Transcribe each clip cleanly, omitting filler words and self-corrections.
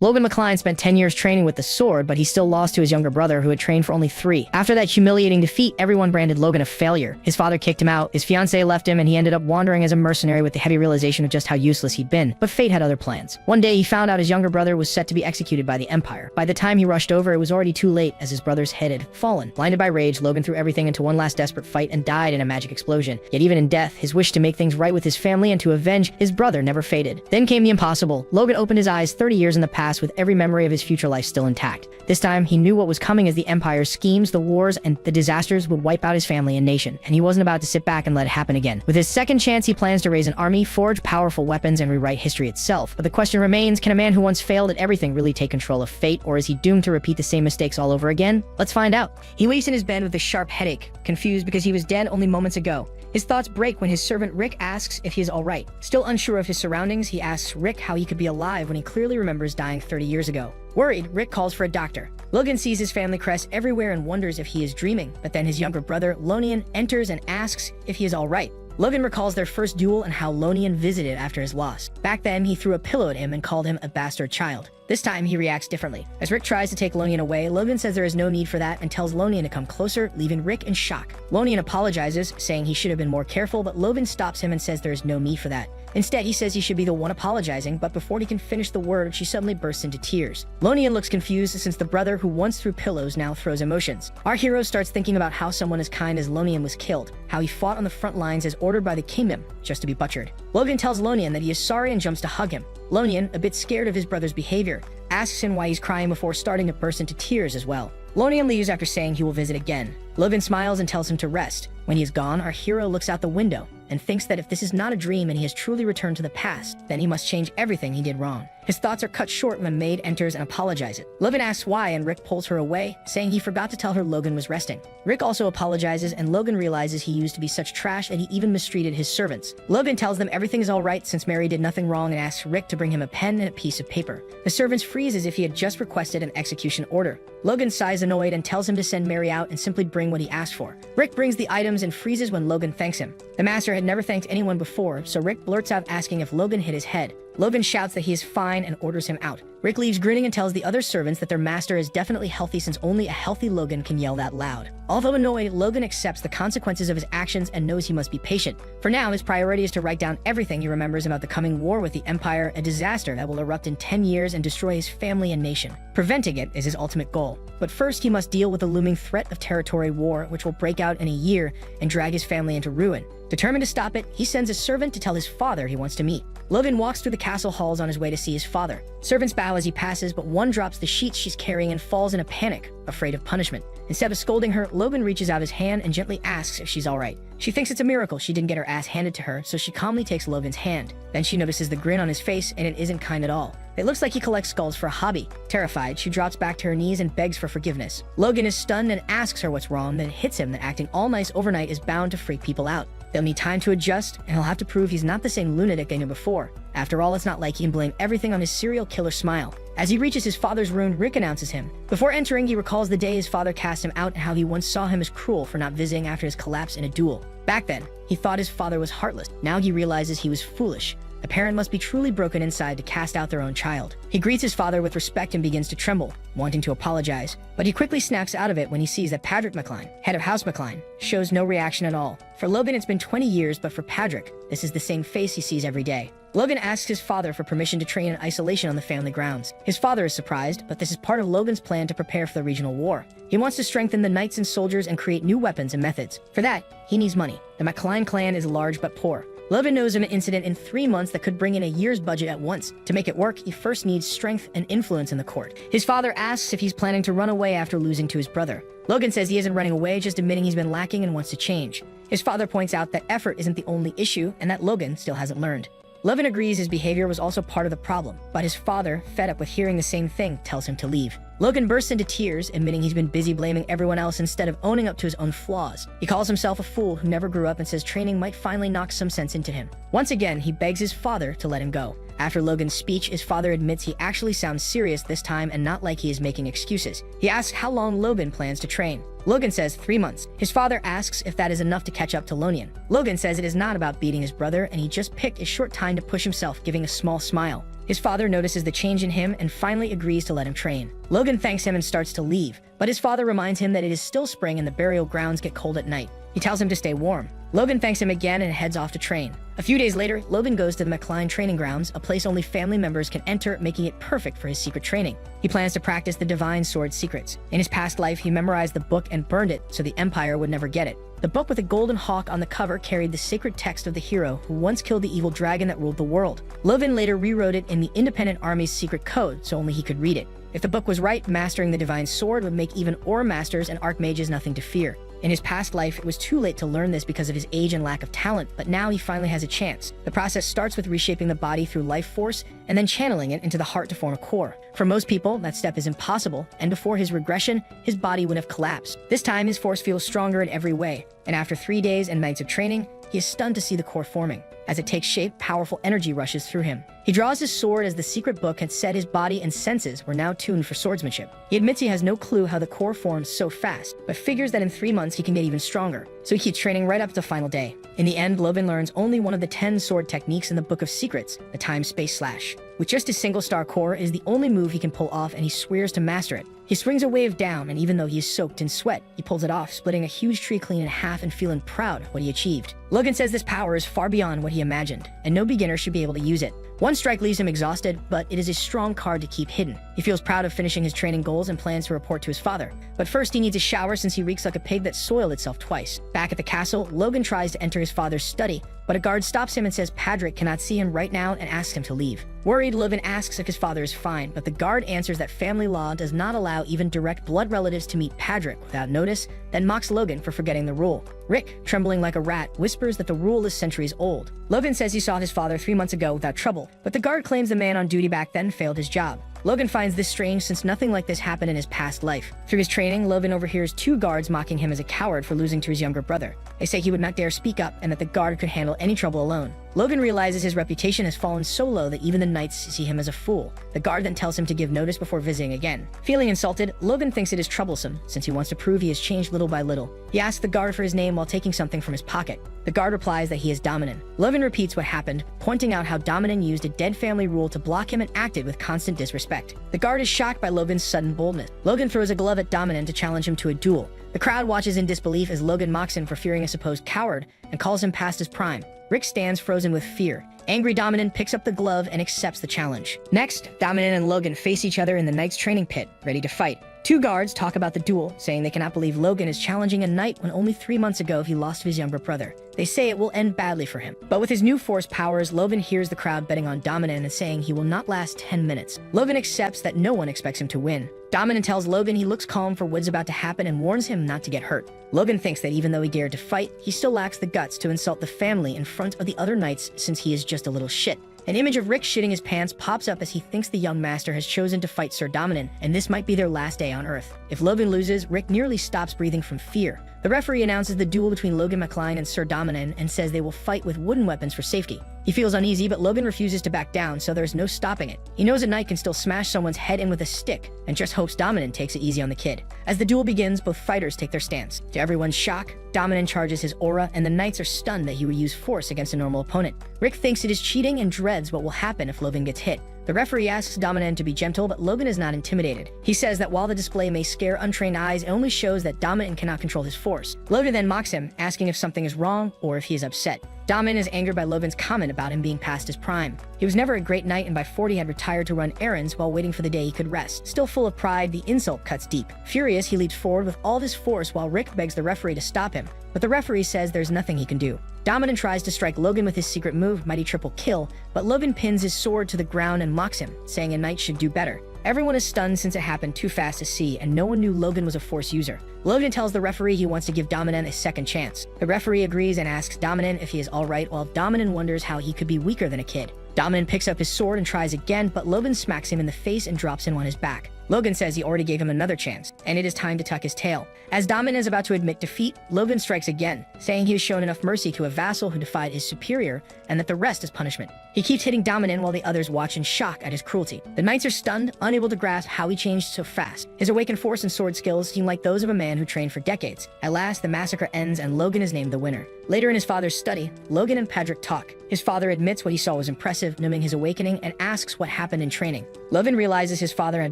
Logan McCline spent 10 years training with the sword, but he still lost to his younger brother who had trained for only 3. After that humiliating defeat, everyone branded Logan a failure. His father kicked him out, his fiancée left him, and he ended up wandering as a mercenary with the heavy realization of just how useless he'd been. But fate had other plans. One day, he found out his younger brother was set to be executed by the Empire. By the time he rushed over, it was already too late, as his brother's head had fallen. Blinded by rage, Logan threw everything into one last desperate fight and died in a magic explosion. Yet even in death, his wish to make things right with his family and to avenge his brother never faded. Then came the impossible. Logan opened his eyes 30 years in the past with every memory of his future life still intact. This time, he knew what was coming as the Empire's schemes, the wars, and the disasters would wipe out his family and nation, and he wasn't about to sit back and let it happen again. With his second chance, he plans to raise an army, forge powerful weapons, and rewrite history itself. But the question remains, can a man who once failed at everything really take control of fate, or is he doomed to repeat the same mistakes all over again? Let's find out. He wakes in his bed with a sharp headache, confused because he was dead only moments ago. His thoughts break when his servant Rick asks if he is alright. Still unsure of his surroundings, he asks Rick how he could be alive when he clearly remembers dying 30 years ago. Worried, Rick calls for a doctor. Logan sees his family crest everywhere and wonders if he is dreaming, but then his younger brother, Lonian, enters and asks if he is alright. Logan recalls their first duel and how Lonian visited after his loss. Back then, he threw a pillow at him and called him a bastard child. This time, he reacts differently. As Rick tries to take Lonian away, Logan says there is no need for that and tells Lonian to come closer, leaving Rick in shock. Lonian apologizes, saying he should have been more careful, but Logan stops him and says there is no need for that. Instead, he says he should be the one apologizing, but before he can finish the word, she suddenly bursts into tears. Lonian looks confused since the brother who once threw pillows now throws emotions. Our hero starts thinking about how someone as kind as Lonian was killed, how he fought on the front lines as ordered by the kingdom, just to be butchered. Logan tells Lonian that he is sorry and jumps to hug him. Lonian, a bit scared of his brother's behavior, asks him why he's crying before starting to burst into tears as well. Lonian leaves after saying he will visit again. Logan smiles and tells him to rest. When he is gone, our hero looks out the window and thinks that if this is not a dream and he has truly returned to the past, then he must change everything he did wrong. His thoughts are cut short when a maid enters and apologizes. Logan asks why, and Rick pulls her away, saying he forgot to tell her Logan was resting. Rick also apologizes, and Logan realizes he used to be such trash that he even mistreated his servants. Logan tells them everything is alright since Mary did nothing wrong and asks Rick to bring him a pen and a piece of paper. The servants freeze as if he had just requested an execution order. Logan sighs annoyed and tells him to send Mary out and simply bring what he asked for. Rick brings the items and freezes when Logan thanks him. The master had never thanked anyone before, so Rick blurts out asking if Logan hit his head. Logan shouts that he is fine and orders him out. Rick leaves grinning and tells the other servants that their master is definitely healthy since only a healthy Logan can yell that loud. Although annoyed, Logan accepts the consequences of his actions and knows he must be patient. For now, his priority is to write down everything he remembers about the coming war with the Empire, a disaster that will erupt in 10 years and destroy his family and nation. Preventing it is his ultimate goal. But first, he must deal with the looming threat of territory war, which will break out in a year and drag his family into ruin. Determined to stop it, he sends a servant to tell his father he wants to meet. Logan walks through the castle halls on his way to see his father. Servants bow as he passes, but one drops the sheets she's carrying and falls in a panic, afraid of punishment. Instead of scolding her, Logan reaches out his hand and gently asks if she's alright. She thinks it's a miracle she didn't get her ass handed to her, so she calmly takes Logan's hand. Then she notices the grin on his face, and it isn't kind at all. It looks like he collects skulls for a hobby. Terrified, she drops back to her knees and begs for forgiveness. Logan is stunned and asks her what's wrong, then it hits him that acting all nice overnight is bound to freak people out. They'll need time to adjust, and he'll have to prove he's not the same lunatic they knew before. After all, it's not like he can blame everything on his serial killer smile. As he reaches his father's room, Rick announces him. Before entering, he recalls the day his father cast him out and how he once saw him as cruel for not visiting after his collapse in a duel. Back then, he thought his father was heartless. Now he realizes he was foolish. A parent must be truly broken inside to cast out their own child. He greets his father with respect and begins to tremble, wanting to apologize. But he quickly snaps out of it when he sees that Patrick McCline, head of House McCline, shows no reaction at all. For Logan, it's been 20 years, but for Patrick, this is the same face he sees every day. Logan asks his father for permission to train in isolation on the family grounds. His father is surprised, but this is part of Logan's plan to prepare for the regional war. He wants to strengthen the knights and soldiers and create new weapons and methods. For that, he needs money. The McCline clan is large but poor. Logan knows of an incident in 3 months that could bring in a year's budget at once. To make it work, he first needs strength and influence in the court. His father asks if he's planning to run away after losing to his brother. Logan says he isn't running away, just admitting he's been lacking and wants to change. His father points out that effort isn't the only issue and that Logan still hasn't learned. Logan agrees his behavior was also part of the problem, but his father, fed up with hearing the same thing, tells him to leave. Logan bursts into tears, admitting he's been busy blaming everyone else instead of owning up to his own flaws. He calls himself a fool who never grew up and says training might finally knock some sense into him. Once again, he begs his father to let him go. After Logan's speech, his father admits he actually sounds serious this time and not like he is making excuses. He asks how long Logan plans to train. Logan says 3 months. His father asks if that is enough to catch up to Lonian. Logan says it is not about beating his brother, and he just picked a short time to push himself, giving a small smile. His father notices the change in him and finally agrees to let him train. Logan thanks him and starts to leave, but his father reminds him that it is still spring and the burial grounds get cold at night. He tells him to stay warm. Logan thanks him again and heads off to train. A few days later, Logan goes to the McLean training grounds, a place only family members can enter, making it perfect for his secret training. He plans to practice the divine sword secrets. In his past life, he memorized the book and burned it so the Empire would never get it. The book with a golden hawk on the cover carried the sacred text of the hero who once killed the evil dragon that ruled the world. Logan later rewrote it in the Independent Army's secret code so only he could read it. If the book was right, mastering the divine sword would make even Aura Masters and Archmages nothing to fear. In his past life, it was too late to learn this because of his age and lack of talent, but now he finally has a chance. The process starts with reshaping the body through life force and then channeling it into the heart to form a core. For most people, that step is impossible, and before his regression, his body would have collapsed. This time, his force feels stronger in every way, and after 3 days and nights of training, he is stunned to see the core forming. As it takes shape, powerful energy rushes through him. He draws his sword as the secret book had said his body and senses were now tuned for swordsmanship. He admits he has no clue how the core forms so fast, but figures that in 3 months he can get even stronger. So he keeps training right up to the final day. In the end, Logan learns only one of the 10 sword techniques in the Book of Secrets, the time-space slash. With just his single-star core, it is the only move he can pull off, and he swears to master it. He swings a wave down, and even though he is soaked in sweat, he pulls it off, splitting a huge tree clean in half and feeling proud of what he achieved. Logan says this power is far beyond what he imagined, and no beginner should be able to use it. One strike leaves him exhausted, but it is a strong card to keep hidden. He feels proud of finishing his training goals and plans to report to his father. But first he needs a shower since he reeks like a pig that soiled itself twice. Back at the castle, Logan tries to enter his father's study, but a guard stops him and says Patrick cannot see him right now and asks him to leave. Worried, Logan asks if his father is fine, but the guard answers that family law does not allow even direct blood relatives to meet Patrick without notice, then mocks Logan for forgetting the rule. Rick, trembling like a rat, whispers that the rule is centuries old. Logan says he saw his father 3 months ago without trouble, but the guard claims the man on duty back then failed his job. Logan finds this strange since nothing like this happened in his past life. Through his training, Logan overhears 2 guards mocking him as a coward for losing to his younger brother. They say he would not dare speak up and that the guard could handle any trouble alone. Logan realizes his reputation has fallen so low that even the knights see him as a fool. The guard then tells him to give notice before visiting again. Feeling insulted, Logan thinks it is troublesome since he wants to prove he has changed little by little. He asks the guard for his name while taking something from his pocket. The guard replies that he is Dominan. Logan repeats what happened, pointing out how Dominan used a dead family rule to block him and acted with constant disrespect. The guard is shocked by Logan's sudden boldness. Logan throws a glove at Dominan to challenge him to a duel. The crowd watches in disbelief as Logan mocks him for fearing a supposed coward and calls him past his prime. Rick stands frozen with fear. Angry Dominan picks up the glove and accepts the challenge. Next, Dominan and Logan face each other in the knight's training pit, ready to fight. 2 guards talk about the duel, saying they cannot believe Logan is challenging a knight when only 3 months ago he lost to his younger brother. They say it will end badly for him. But with his new force powers, Logan hears the crowd betting on Dominan and saying he will not last 10 minutes. Logan accepts that no one expects him to win. Dominan tells Logan he looks calm for what's about to happen and warns him not to get hurt. Logan thinks that even though he dared to fight, he still lacks the guts to insult the family in front of the other knights since he is just a little shit. An image of Rick shitting his pants pops up as he thinks the young master has chosen to fight Sir Dominan, and this might be their last day on Earth. If Logan loses, Rick nearly stops breathing from fear. The referee announces the duel between Logan McLean and Sir Dominan and says they will fight with wooden weapons for safety. He feels uneasy, but Logan refuses to back down, so there's no stopping it. He knows a knight can still smash someone's head in with a stick, and just hopes Dominan takes it easy on the kid. As the duel begins, both fighters take their stance. To everyone's shock, Dominan charges his aura, and the knights are stunned that he would use force against a normal opponent. Rick thinks it is cheating and dreads what will happen if Logan gets hit. The referee asks Dominan to be gentle, but Logan is not intimidated. He says that while the display may scare untrained eyes, it only shows that Dominan cannot control his force. Logan then mocks him, asking if something is wrong or if he is upset. Dominan is angered by Logan's comment about him being past his prime. He was never a great knight and by 40 had retired to run errands while waiting for the day he could rest. Still full of pride, the insult cuts deep. Furious, he leaps forward with all his force while Rick begs the referee to stop him, but the referee says there's nothing he can do. Dominan tries to strike Logan with his secret move, Mighty Triple Kill, but Logan pins his sword to the ground and mocks him, saying a knight should do better. Everyone is stunned since it happened too fast to see, and no one knew Logan was a force user. Logan tells the referee he wants to give Dominan a second chance. The referee agrees and asks Dominan if he is alright, while Dominan wonders how he could be weaker than a kid. Dominant picks up his sword and tries again, but Logan smacks him in the face and drops him on his back. Logan says he already gave him another chance, and it is time to tuck his tail. As Dominant is about to admit defeat, Logan strikes again, saying he has shown enough mercy to a vassal who defied his superior, and that the rest is punishment. He keeps hitting Dominant while the others watch in shock at his cruelty. The knights are stunned, unable to grasp how he changed so fast. His awakened force and sword skills seem like those of a man who trained for decades. At last, the massacre ends and Logan is named the winner. Later in his father's study, Logan and Padrick talk. His father admits what he saw was impressive, noting his awakening, and asks what happened in training. Logan realizes his father had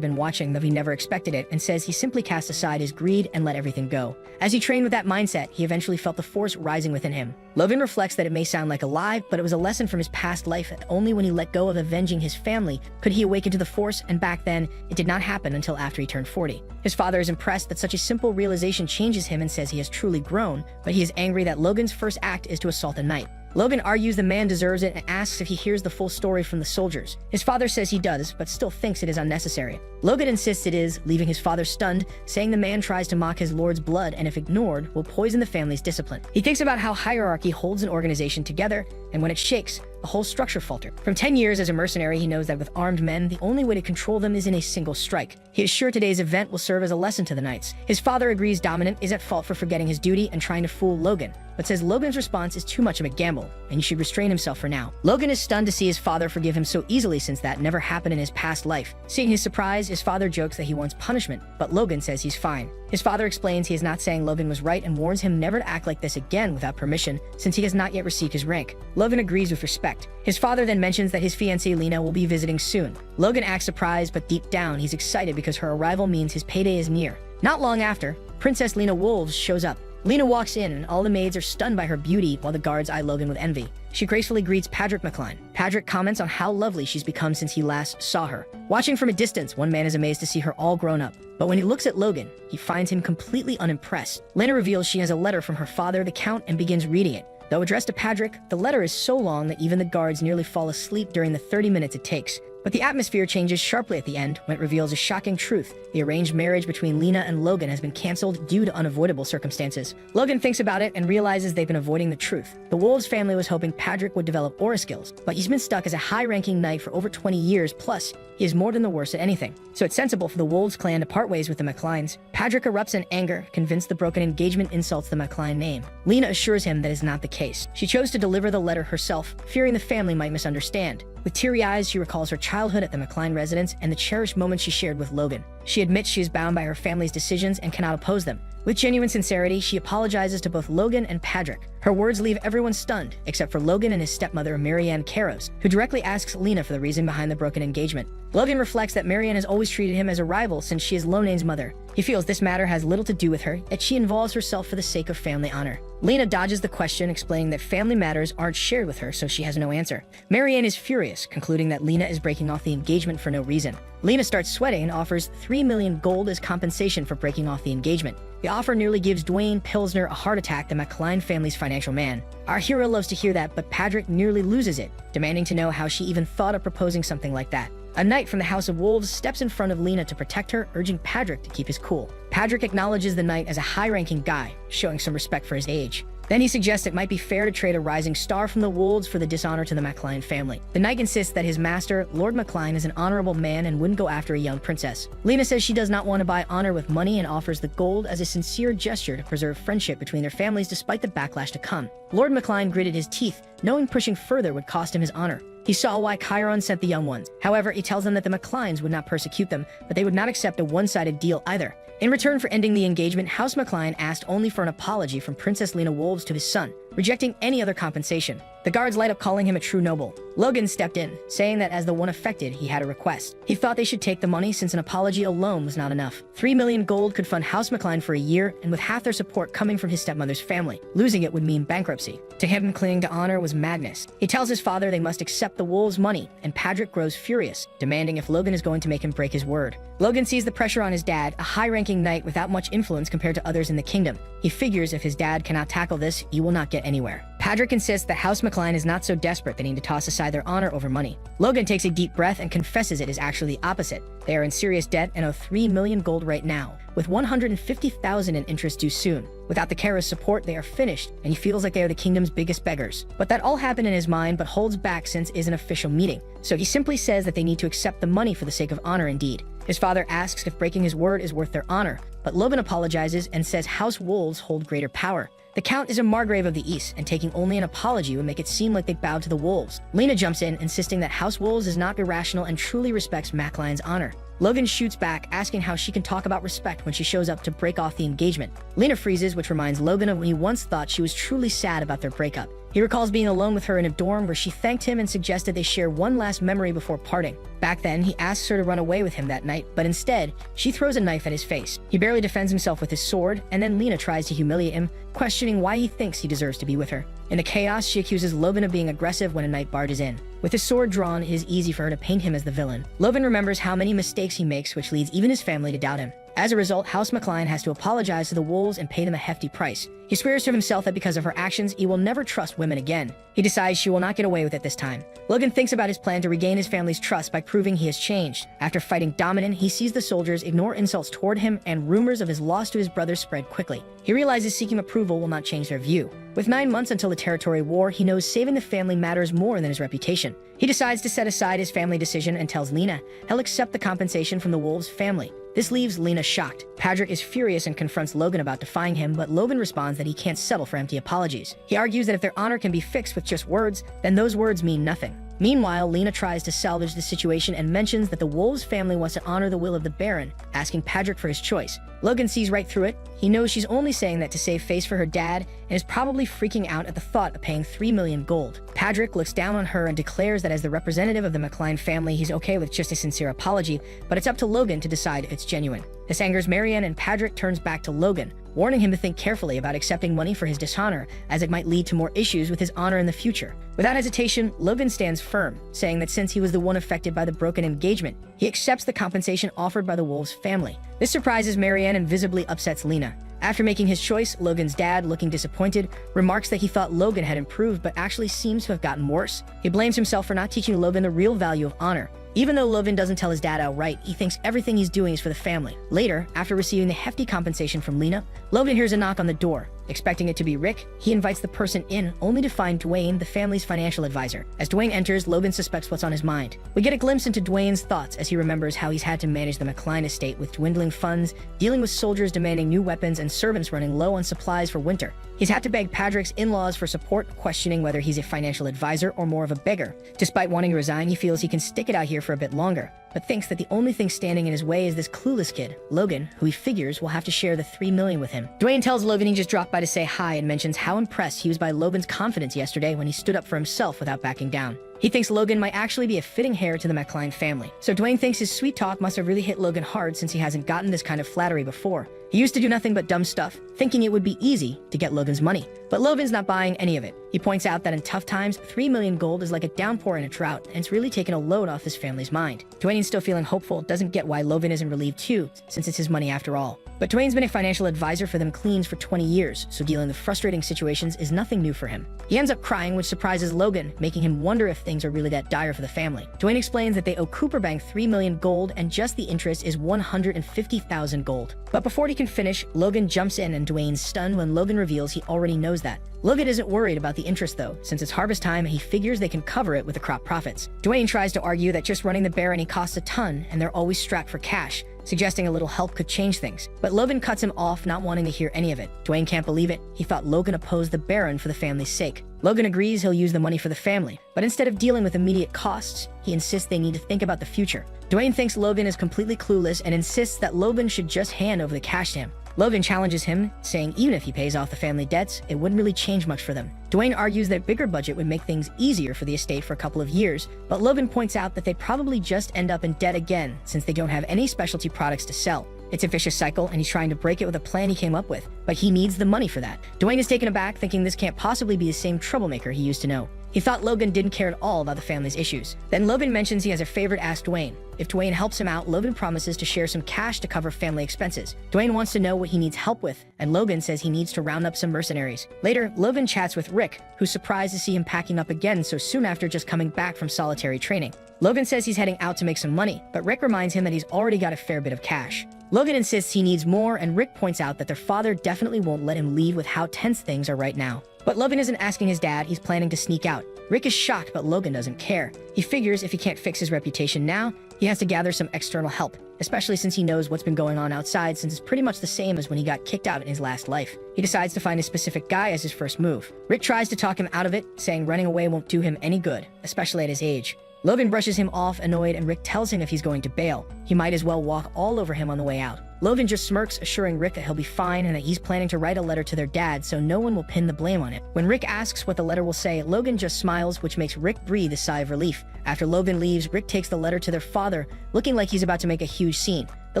been watching, though he never expected it, and says he simply cast aside his greed and let everything go. As he trained with that mindset, he eventually felt the force rising within him. Logan reflects that it may sound like a lie, but it was a lesson from his past life that only when he let go of avenging his family could he awaken to the force, and back then, it did not happen until after he turned 40. His father is impressed that such a simple realization changes him and says he has truly grown, but he is angry that Logan's first act is to assault a knight. Logan argues the man deserves it and asks if he hears the full story from the soldiers. His father says he does, but still thinks it is unnecessary. Logan insists it is, leaving his father stunned, saying the man tries to mock his lord's blood and if ignored, will poison the family's discipline. He thinks about how hierarchy holds an organization together, and when it shakes, the whole structure falters. From 10 years as a mercenary, he knows that with armed men, the only way to control them is in a single strike. He is sure today's event will serve as a lesson to the knights. His father agrees Dominant is at fault for forgetting his duty and trying to fool Logan, but says Logan's response is too much of a gamble, and he should restrain himself for now. Logan is stunned to see his father forgive him so easily since that never happened in his past life. Seeing his surprise, his father jokes that he wants punishment, but Logan says he's fine. His father explains he is not saying Logan was right and warns him never to act like this again without permission, since he has not yet received his rank. Logan agrees with respect. His father then mentions that his fiancée Lena will be visiting soon. Logan acts surprised, but deep down he's excited because her arrival means his payday is near. Not long after, Princess Lena Wolves shows up. Lena walks in and all the maids are stunned by her beauty while the guards eye Logan with envy. She gracefully greets Padrick McCline. Padrick comments on how lovely she's become since he last saw her. Watching from a distance, one man is amazed to see her all grown up. But when he looks at Logan, he finds him completely unimpressed. Lena reveals she has a letter from her father, the Count, and begins reading it. Though addressed to Padrick, the letter is so long that even the guards nearly fall asleep during the 30 minutes it takes. But the atmosphere changes sharply at the end when it reveals a shocking truth. The arranged marriage between Lena and Logan has been canceled due to unavoidable circumstances. Logan thinks about it and realizes they've been avoiding the truth. The Wolves family was hoping Padrick would develop aura skills, but he's been stuck as a high-ranking knight for over 20 years, plus he is more than the worst at anything. So it's sensible for the Wolves clan to part ways with the McClines. Padrick erupts in anger, convinced the broken engagement insults the McCline name. Lena assures him that is not the case. She chose to deliver the letter herself, fearing the family might misunderstand. With teary eyes, she recalls her childhood at the McCline residence and the cherished moments she shared with Logan. She admits she is bound by her family's decisions and cannot oppose them. With genuine sincerity, she apologizes to both Logan and Padrick. Her words leave everyone stunned, except for Logan and his stepmother, Marianne Caros, who directly asks Lena for the reason behind the broken engagement. Logan reflects that Marianne has always treated him as a rival since she is Lonane's mother. He feels this matter has little to do with her, yet she involves herself for the sake of family honor. Lena dodges the question, explaining that family matters aren't shared with her, so she has no answer. Marianne is furious, concluding that Lena is breaking off the engagement for no reason. Lena starts sweating and offers 3 million gold as compensation for breaking off the engagement. The offer nearly gives Dwayne Pilsner a heart attack, the McCline family's financial man. Our hero loves to hear that, but Padrick nearly loses it, demanding to know how she even thought of proposing something like that. A knight from the House of Wolves steps in front of Lena to protect her, urging Padrick to keep his cool. Padrick acknowledges the knight as a high-ranking guy, showing some respect for his age. Then he suggests it might be fair to trade a rising star from the Wolves for the dishonor to the McCline family. The knight insists that his master, Lord McCline, is an honorable man and wouldn't go after a young princess. Lena says she does not want to buy honor with money and offers the gold as a sincere gesture to preserve friendship between their families despite the backlash to come. Lord McCline gritted his teeth, knowing pushing further would cost him his honor. He saw why Chiron sent the young ones. However, he tells them that the McClines would not persecute them, but they would not accept a one-sided deal either. In return for ending the engagement, House McCline asked only for an apology from Princess Lena Wolves to his son, rejecting any other compensation. The guards light up, calling him a true noble. Logan stepped in, saying that as the one affected, he had a request. He thought they should take the money since an apology alone was not enough. 3 million gold could fund House McCline for a year, and with half their support coming from his stepmother's family. Losing it would mean bankruptcy. To him, clinging to honor was madness. He tells his father they must accept the Wolves' money, and Padrick grows furious, demanding if Logan is going to make him break his word. Logan sees the pressure on his dad, a high-ranking knight without much influence compared to others in the kingdom. He figures if his dad cannot tackle this, he will not get anywhere. Padrick insists that House McCline is not so desperate they need to toss aside their honor over money. Logan takes a deep breath and confesses it is actually the opposite. They are in serious debt and owe 3 million gold right now, with 150,000 in interest due soon. Without the Kara's support, they are finished, and he feels like they are the kingdom's biggest beggars. But that all happened in his mind, but holds back since it is an official meeting. So he simply says that they need to accept the money for the sake of honor indeed. His father asks if breaking his word is worth their honor, but Logan apologizes and says House Wolves hold greater power. The Count is a Margrave of the East, and taking only an apology would make it seem like they bowed to the wolves. Lena jumps in, insisting that House Wolves is not irrational and truly respects Macline's honor. Logan shoots back, asking how she can talk about respect when she shows up to break off the engagement. Lena freezes, which reminds Logan of when he once thought she was truly sad about their breakup. He recalls being alone with her in a dorm where she thanked him and suggested they share one last memory before parting. Back then, he asks her to run away with him that night, but instead, she throws a knife at his face. He barely defends himself with his sword, and then Lena tries to humiliate him, questioning why he thinks he deserves to be with her. In the chaos, she accuses Logan of being aggressive when a knight barges in. With his sword drawn, it is easy for her to paint him as the villain. Logan remembers how many mistakes he makes, which leads even his family to doubt him. As a result, House Macline has to apologize to the wolves and pay them a hefty price. He swears to himself that because of her actions, he will never trust women again. He decides she will not get away with it this time. Logan thinks about his plan to regain his family's trust by proving he has changed. After fighting Dominant, he sees the soldiers ignore insults toward him, and rumors of his loss to his brother spread quickly. He realizes seeking approval will not change their view. With 9 months until the territory war, he knows saving the family matters more than his reputation. He decides to set aside his family decision and tells Lena he'll accept the compensation from the wolves' family. This leaves Lena shocked. Patrick is furious and confronts Logan about defying him, but Logan responds that he can't settle for empty apologies. He argues that if their honor can be fixed with just words, then those words mean nothing. Meanwhile, Lena tries to salvage the situation and mentions that the wolves' family wants to honor the will of the Baron, asking Patrick for his choice. Logan sees right through it. He knows she's only saying that to save face for her dad, and is probably freaking out at the thought of paying 3 million gold. Patrick looks down on her and declares that as the representative of the Macline family, he's okay with just a sincere apology, but it's up to Logan to decide if it's genuine. This angers Marianne, and Patrick turns back to Logan, warning him to think carefully about accepting money for his dishonor, as it might lead to more issues with his honor in the future. Without hesitation, Logan stands firm, saying that since he was the one affected by the broken engagement, he accepts the compensation offered by the wolves' family. This surprises Marianne and visibly upsets Lena. After making his choice, Logan's dad, looking disappointed, remarks that he thought Logan had improved but actually seems to have gotten worse. He blames himself for not teaching Logan the real value of honor. Even though Logan doesn't tell his dad outright, he thinks everything he's doing is for the family. Later, after receiving the hefty compensation from Lena, Logan hears a knock on the door. Expecting it to be Rick, he invites the person in, only to find Dwayne, the family's financial advisor. As Dwayne enters, Logan suspects what's on his mind. We get a glimpse into Dwayne's thoughts as he remembers how he's had to manage the Macline estate with dwindling funds, dealing with soldiers demanding new weapons, and servants running low on supplies for winter. He's had to beg Patrick's in-laws for support, questioning whether he's a financial advisor or more of a beggar. Despite wanting to resign, he feels he can stick it out here for a bit longer, but thinks that the only thing standing in his way is this clueless kid, Logan, who he figures will have to share the 3 million with him. Dwayne tells Logan he just dropped by to say hi and mentions how impressed he was by Logan's confidence yesterday when he stood up for himself without backing down. He thinks Logan might actually be a fitting heir to the Macline family. So Dwayne thinks his sweet talk must have really hit Logan hard since he hasn't gotten this kind of flattery before. He used to do nothing but dumb stuff, thinking it would be easy to get Logan's money. But Logan's not buying any of it. He points out that in tough times, 3 million gold is like a downpour in a drought, and it's really taken a load off his family's mind. Dwayne, still feeling hopeful, doesn't get why Logan isn't relieved too, since it's his money after all. But Dwayne's been a financial advisor for them cleans for 20 years, so dealing with frustrating situations is nothing new for him. He ends up crying, which surprises Logan, making him wonder if things are really that dire for the family. Dwayne explains that they owe Cooper Bank 3 million gold, and just the interest is 150,000 gold. But before he can finish, Logan jumps in, and Dwayne's stunned when Logan reveals he already knows that. Logan isn't worried about the interest though, since it's harvest time and he figures they can cover it with the crop profits. Dwayne tries to argue that just running the barony costs a ton and they're always strapped for cash, suggesting a little help could change things. But Logan cuts him off, not wanting to hear any of it. Dwayne can't believe it. He thought Logan opposed the Baron for the family's sake. Logan agrees he'll use the money for the family, but instead of dealing with immediate costs, he insists they need to think about the future. Dwayne thinks Logan is completely clueless and insists that Logan should just hand over the cash to him. Logan challenges him, saying even if he pays off the family debts, it wouldn't really change much for them. Dwayne argues that a bigger budget would make things easier for the estate for a couple of years, but Logan points out that they'd probably just end up in debt again since they don't have any specialty products to sell. It's a vicious cycle, and he's trying to break it with a plan he came up with, but he needs the money for that. Dwayne is taken aback, thinking this can't possibly be the same troublemaker he used to know. He thought Logan didn't care at all about the family's issues. Then Logan mentions he has a favor to ask Dwayne. If Dwayne helps him out, Logan promises to share some cash to cover family expenses. Dwayne wants to know what he needs help with, and Logan says he needs to round up some mercenaries. Later, Logan chats with Rick, who's surprised to see him packing up again so soon after just coming back from solitary training. Logan says he's heading out to make some money, but Rick reminds him that he's already got a fair bit of cash. Logan insists he needs more, and Rick points out that their father definitely won't let him leave with how tense things are right now. But Logan isn't asking his dad, he's planning to sneak out. Rick is shocked, but Logan doesn't care. He figures if he can't fix his reputation now, he has to gather some external help, especially since he knows what's been going on outside, since it's pretty much the same as when he got kicked out in his last life. He decides to find a specific guy as his first move. Rick tries to talk him out of it, saying running away won't do him any good, especially at his age. Logan brushes him off, annoyed, and Rick tells him if he's going to bail, he might as well walk all over him on the way out. Logan just smirks, assuring Rick that he'll be fine and that he's planning to write a letter to their dad so no one will pin the blame on him. When Rick asks what the letter will say, Logan just smiles, which makes Rick breathe a sigh of relief. After Logan leaves, Rick takes the letter to their father, looking like he's about to make a huge scene. The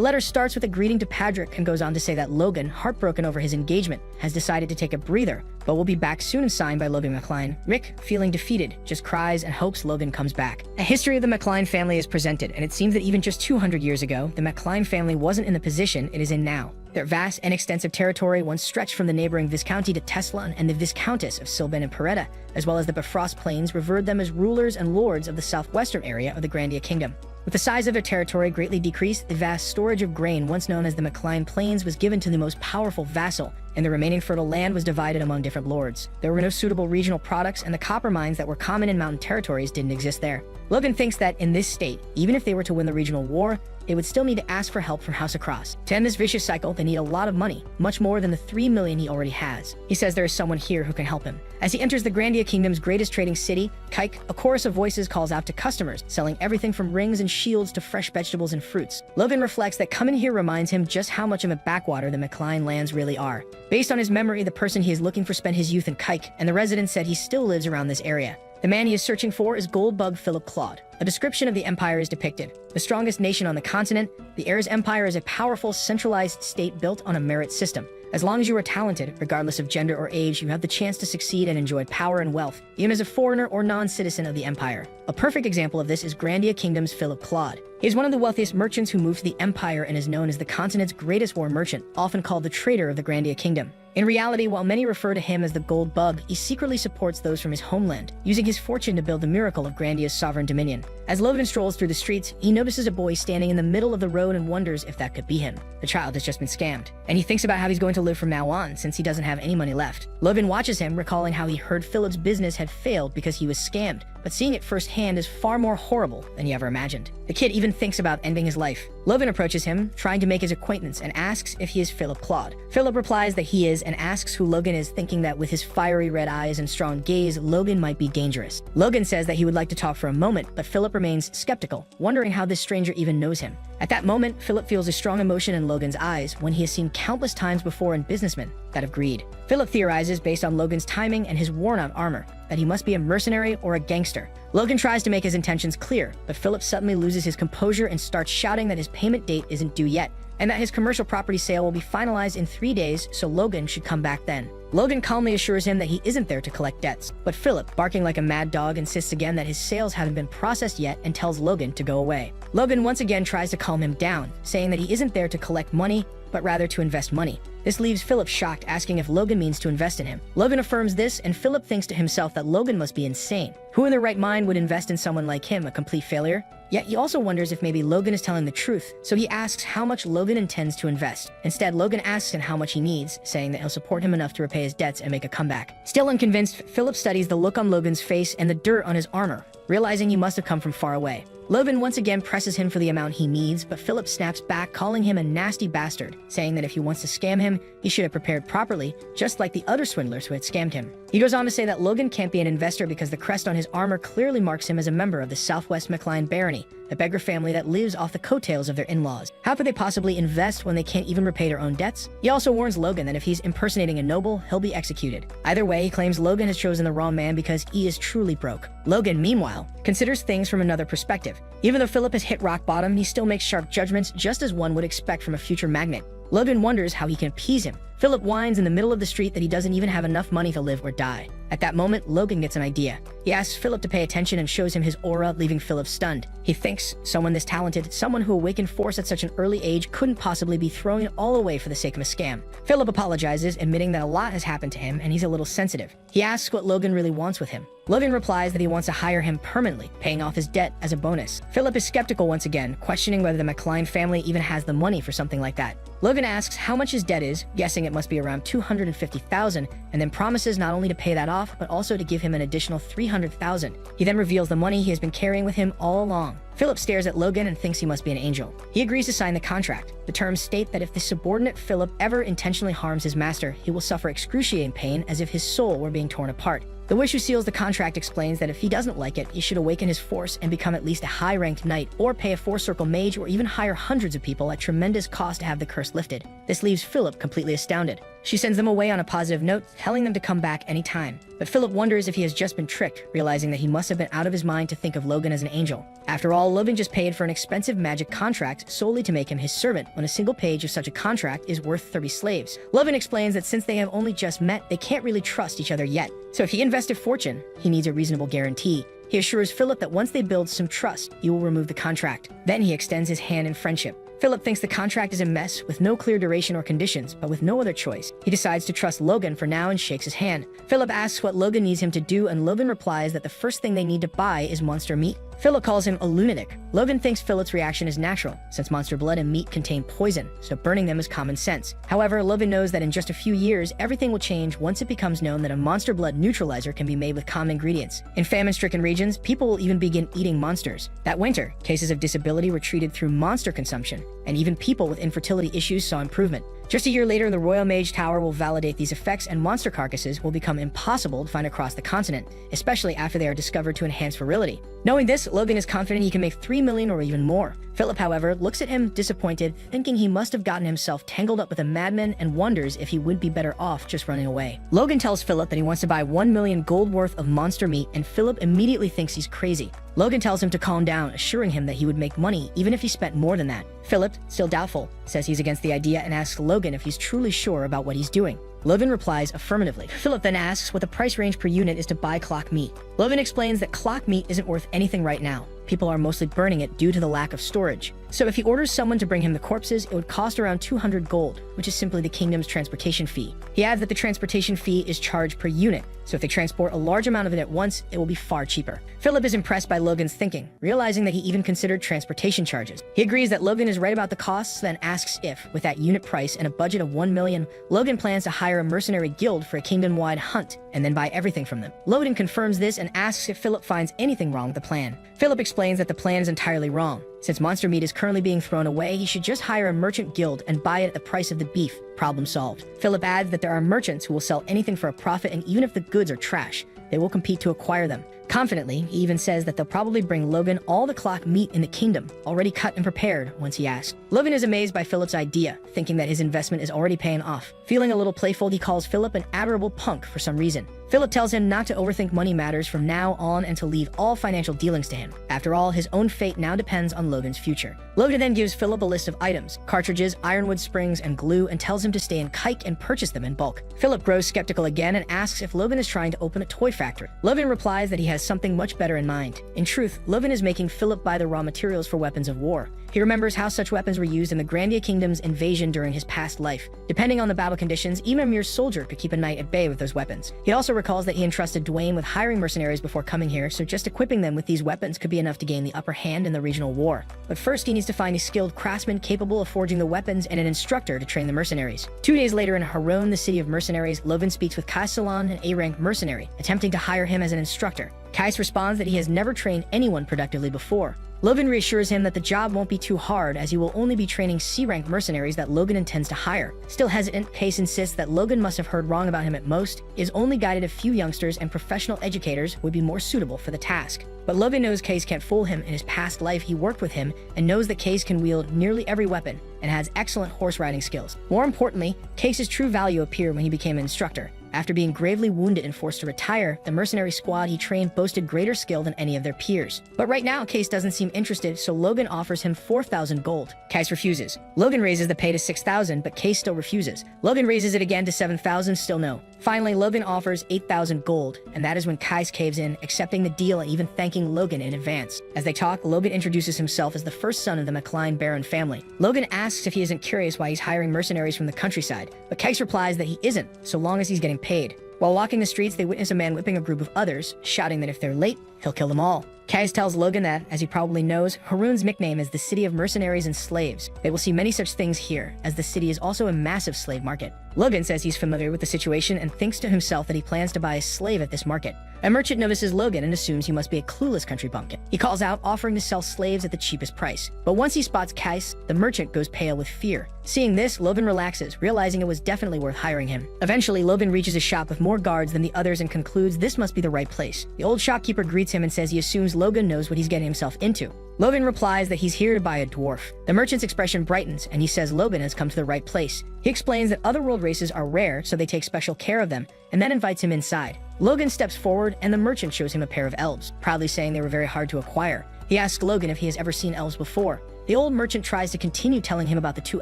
letter starts with a greeting to Patrick and goes on to say that Logan, heartbroken over his engagement, has decided to take a breather, but will be back soon, signed by Logan McCline. Rick, feeling defeated, just cries and hopes Logan comes back. A history of the McCline family is presented, and it seems that even just 200 years ago, the McCline family wasn't in the position it is in now. Their vast and extensive territory once stretched from the neighboring Viscounty to Tesla and the Viscountess of Sylvan and Peretta, as well as the Bifrost Plains, revered them as rulers and lords of the southwestern area of the Grandia Kingdom. With the size of their territory greatly decreased, the vast storage of grain once known as the McCline Plains was given to the most powerful vassal, and the remaining fertile land was divided among different lords. There were no suitable regional products, and the copper mines that were common in mountain territories didn't exist there. Logan thinks that in this state, even if they were to win the regional war, they would still need to ask for help from House Across. To end this vicious cycle, they need a lot of money, much more than the 3 million he already has. He says there is someone here who can help him. As he enters the Grandia Kingdom's greatest trading city, Kike, a chorus of voices calls out to customers, selling everything from rings and shields to fresh vegetables and fruits. Logan reflects that coming here reminds him just how much of a backwater the McCline lands really are. Based on his memory, the person he is looking for spent his youth in Kike, and the resident said he still lives around this area. The man he is searching for is Goldbug Philip Claude. A description of the Empire is depicted. The strongest nation on the continent, the Heirs Empire is a powerful, centralized state built on a merit system. As long as you are talented, regardless of gender or age, you have the chance to succeed and enjoy power and wealth, even as a foreigner or non-citizen of the Empire. A perfect example of this is Grandia Kingdom's Philip Claude. He is one of the wealthiest merchants who moved to the Empire and is known as the continent's greatest war merchant, often called the Trader of the Grandia Kingdom. In reality, while many refer to him as the Gold Bug, he secretly supports those from his homeland, using his fortune to build the miracle of Grandia's sovereign dominion. As Logan strolls through the streets, he notices a boy standing in the middle of the road and wonders if that could be him. The child has just been scammed, and he thinks about how he's going to live from now on since he doesn't have any money left. Logan watches him, recalling how he heard Philip's business had failed because he was scammed, but seeing it firsthand is far more horrible than he ever imagined. The kid even thinks about ending his life. Logan approaches him, trying to make his acquaintance, and asks if he is Philip Claude. Philip replies that he is and asks who Logan is, thinking that with his fiery red eyes and strong gaze, Logan might be dangerous. Logan says that he would like to talk for a moment, but Philip remains skeptical, wondering how this stranger even knows him. At that moment, Philip feels a strong emotion in Logan's eyes, when he has seen countless times before in businessmen, that of greed. Philip theorizes, based on Logan's timing and his worn-out armor, that he must be a mercenary or a gangster. Logan tries to make his intentions clear, but Philip suddenly loses his composure and starts shouting that his payment date isn't due yet, and that his commercial property sale will be finalized in 3 days, so Logan should come back then. Logan calmly assures him that he isn't there to collect debts, but Philip, barking like a mad dog, insists again that his sales haven't been processed yet and tells Logan to go away. Logan once again tries to calm him down, saying that he isn't there to collect money, but rather to invest money. This leaves Philip shocked, asking if Logan means to invest in him. Logan affirms this, and Philip thinks to himself that Logan must be insane. Who in their right mind would invest in someone like him, a complete failure? Yet he also wonders if maybe Logan is telling the truth, so he asks how much Logan intends to invest. Instead, Logan asks him how much he needs, saying that he'll support him enough to repay his debts and make a comeback. Still unconvinced, Philip studies the look on Logan's face and the dirt on his armor, realizing he must have come from far away. Logan once again presses him for the amount he needs, but Philip snaps back, calling him a nasty bastard, saying that if he wants to scam him, he should have prepared properly, just like the other swindlers who had scammed him. He goes on to say that Logan can't be an investor because the crest on his armor clearly marks him as a member of the Southwest McCline Barony, a beggar family that lives off the coattails of their in-laws. How could they possibly invest when they can't even repay their own debts? He also warns Logan that if he's impersonating a noble, he'll be executed. Either way, he claims Logan has chosen the wrong man because he is truly broke. Logan, meanwhile, considers things from another perspective. Even though Philip has hit rock bottom, he still makes sharp judgments just as one would expect from a future magnate. Logan wonders how he can appease him. Philip whines in the middle of the street that he doesn't even have enough money to live or die. At that moment, Logan gets an idea. He asks Philip to pay attention and shows him his aura, leaving Philip stunned. He thinks someone this talented, someone who awakened force at such an early age, couldn't possibly be throwing it all away for the sake of a scam. Philip apologizes, admitting that a lot has happened to him and he's a little sensitive. He asks what Logan really wants with him. Logan replies that he wants to hire him permanently, paying off his debt as a bonus. Philip is skeptical once again, questioning whether the McCline family even has the money for something like that. Logan asks how much his debt is, guessing it must be around $250,000, and then promises not only to pay that off, but also to give him an additional $300,000. He then reveals the money he has been carrying with him all along. Philip stares at Logan and thinks he must be an angel. He agrees to sign the contract. The terms state that if the subordinate Philip ever intentionally harms his master, he will suffer excruciating pain as if his soul were being torn apart. The wish who seals the contract explains that if he doesn't like it, he should awaken his force and become at least a high-ranked knight, or pay a four-circle mage, or even hire hundreds of people at tremendous cost to have the curse lifted. This leaves Philip completely astounded. She sends them away on a positive note, telling them to come back anytime. But Philip wonders if he has just been tricked, realizing that he must have been out of his mind to think of Logan as an angel. After all, Logan just paid for an expensive magic contract solely to make him his servant, when a single page of such a contract is worth 30 slaves. Logan explains that since they have only just met, they can't really trust each other yet. So if he invested fortune, he needs a reasonable guarantee. He assures Philip that once they build some trust, he will remove the contract. Then he extends his hand in friendship. Philip thinks the contract is a mess with no clear duration or conditions, but with no other choice. He decides to trust Logan for now and shakes his hand. Philip asks what Logan needs him to do, and Logan replies that the first thing they need to buy is monster meat. Philip calls him a lunatic. Logan thinks Philip's reaction is natural, since monster blood and meat contain poison, so burning them is common sense. However, Logan knows that in just a few years, everything will change once it becomes known that a monster blood neutralizer can be made with common ingredients. In famine-stricken regions, people will even begin eating monsters. That winter, cases of disability were treated through monster consumption, and even people with infertility issues saw improvement. Just a year later, the Royal Mage Tower will validate these effects, and monster carcasses will become impossible to find across the continent, especially after they are discovered to enhance virility. Knowing this, Logan is confident he can make 3 million or even more. Philip, however, looks at him disappointed, thinking he must have gotten himself tangled up with a madman, and wonders if he would be better off just running away. Logan tells Philip that he wants to buy 1 million gold worth of monster meat, and Philip immediately thinks he's crazy. Logan tells him to calm down, assuring him that he would make money even if he spent more than that. Philip, still doubtful, says he's against the idea and asks Logan if he's truly sure about what he's doing. Logan replies affirmatively. Philip then asks what the price range per unit is to buy clock meat. Logan explains that clock meat isn't worth anything right now. People are mostly burning it due to the lack of storage. So if he orders someone to bring him the corpses, it would cost around 200 gold, which is simply the kingdom's transportation fee. He adds that the transportation fee is charged per unit, so if they transport a large amount of it at once, it will be far cheaper. Philip is impressed by Logan's thinking, realizing that he even considered transportation charges. He agrees that Logan is right about the costs, then asks if, with that unit price and a budget of 1 million, Logan plans to hire a mercenary guild for a kingdom-wide hunt, and then buy everything from them. Logan confirms this and asks if Philip finds anything wrong with the plan. Philip explains that the plan is entirely wrong. Since monster meat is currently being thrown away, he should just hire a merchant guild and buy it at the price of the beef. Problem solved. Philip adds that there are merchants who will sell anything for a profit, and even if the goods are trash, they will compete to acquire them. Confidently, he even says that they'll probably bring Logan all the clock meat in the kingdom, already cut and prepared, once he asks. Logan is amazed by Philip's idea, thinking that his investment is already paying off. Feeling a little playful, he calls Philip an adorable punk for some reason. Philip tells him not to overthink money matters from now on and to leave all financial dealings to him. After all, his own fate now depends on Logan's future. Logan then gives Philip a list of items, cartridges, ironwood springs, and glue, and tells him to stay in Kike and purchase them in bulk. Philip grows skeptical again and asks if Logan is trying to open a toy factory. Logan replies that he has something much better in mind. In truth, Logan is making Philip buy the raw materials for weapons of war. He remembers how such weapons were used in the Grandia Kingdom's invasion during his past life. Depending on the battle conditions, even a mere soldier could keep a knight at bay with those weapons. He also recalls that he entrusted Dwayne with hiring mercenaries before coming here, so just equipping them with these weapons could be enough to gain the upper hand in the regional war. But first, he needs to find a skilled craftsman capable of forging the weapons and an instructor to train the mercenaries. 2 days later in Haron, the city of mercenaries, Logan speaks with Kai Salon, an A-rank mercenary, attempting to hire him as an instructor. Kais responds that he has never trained anyone productively before. Logan reassures him that the job won't be too hard, as he will only be training C-rank mercenaries that Logan intends to hire. Still hesitant, Case insists that Logan must have heard wrong about him at most. He has only guided a few youngsters, and professional educators would be more suitable for the task. But Logan knows Case can't fool him. In his past life, he worked with him and knows that Case can wield nearly every weapon and has excellent horse riding skills. More importantly, Case's true value appeared when he became an instructor. After being gravely wounded and forced to retire, the mercenary squad he trained boasted greater skill than any of their peers. But right now, Case doesn't seem interested, so Logan offers him 4,000 gold. Case refuses. Logan raises the pay to 6,000, but Case still refuses. Logan raises it again to 7,000, still no. Finally, Logan offers 8,000 gold, and that is when Case caves in, accepting the deal and even thanking Logan in advance. As they talk, Logan introduces himself as the first son of the McCline Baron family. Logan asks if he isn't curious why he's hiring mercenaries from the countryside, but Case replies that he isn't, so long as he's getting paid. While walking the streets, they witness a man whipping a group of others, shouting that if they're late, he'll kill them all. Kais tells Logan that, as he probably knows, Haroon's nickname is the city of mercenaries and slaves. They will see many such things here, as the city is also a massive slave market. Logan says he's familiar with the situation and thinks to himself that he plans to buy a slave at this market. A merchant notices Logan and assumes he must be a clueless country bumpkin. He calls out, offering to sell slaves at the cheapest price. But once he spots Kais, the merchant goes pale with fear. Seeing this, Logan relaxes, realizing it was definitely worth hiring him. Eventually, Logan reaches a shop with more guards than the others and concludes this must be the right place. The old shopkeeper greets him and says he assumes Logan knows what he's getting himself into. Logan replies that he's here to buy a dwarf. The merchant's expression brightens, and he says Logan has come to the right place. He explains that otherworld races are rare, so they take special care of them, and then invites him inside. Logan steps forward, and the merchant shows him a pair of elves, proudly saying they were very hard to acquire. He asks Logan if he has ever seen elves before. The old merchant tries to continue telling him about the two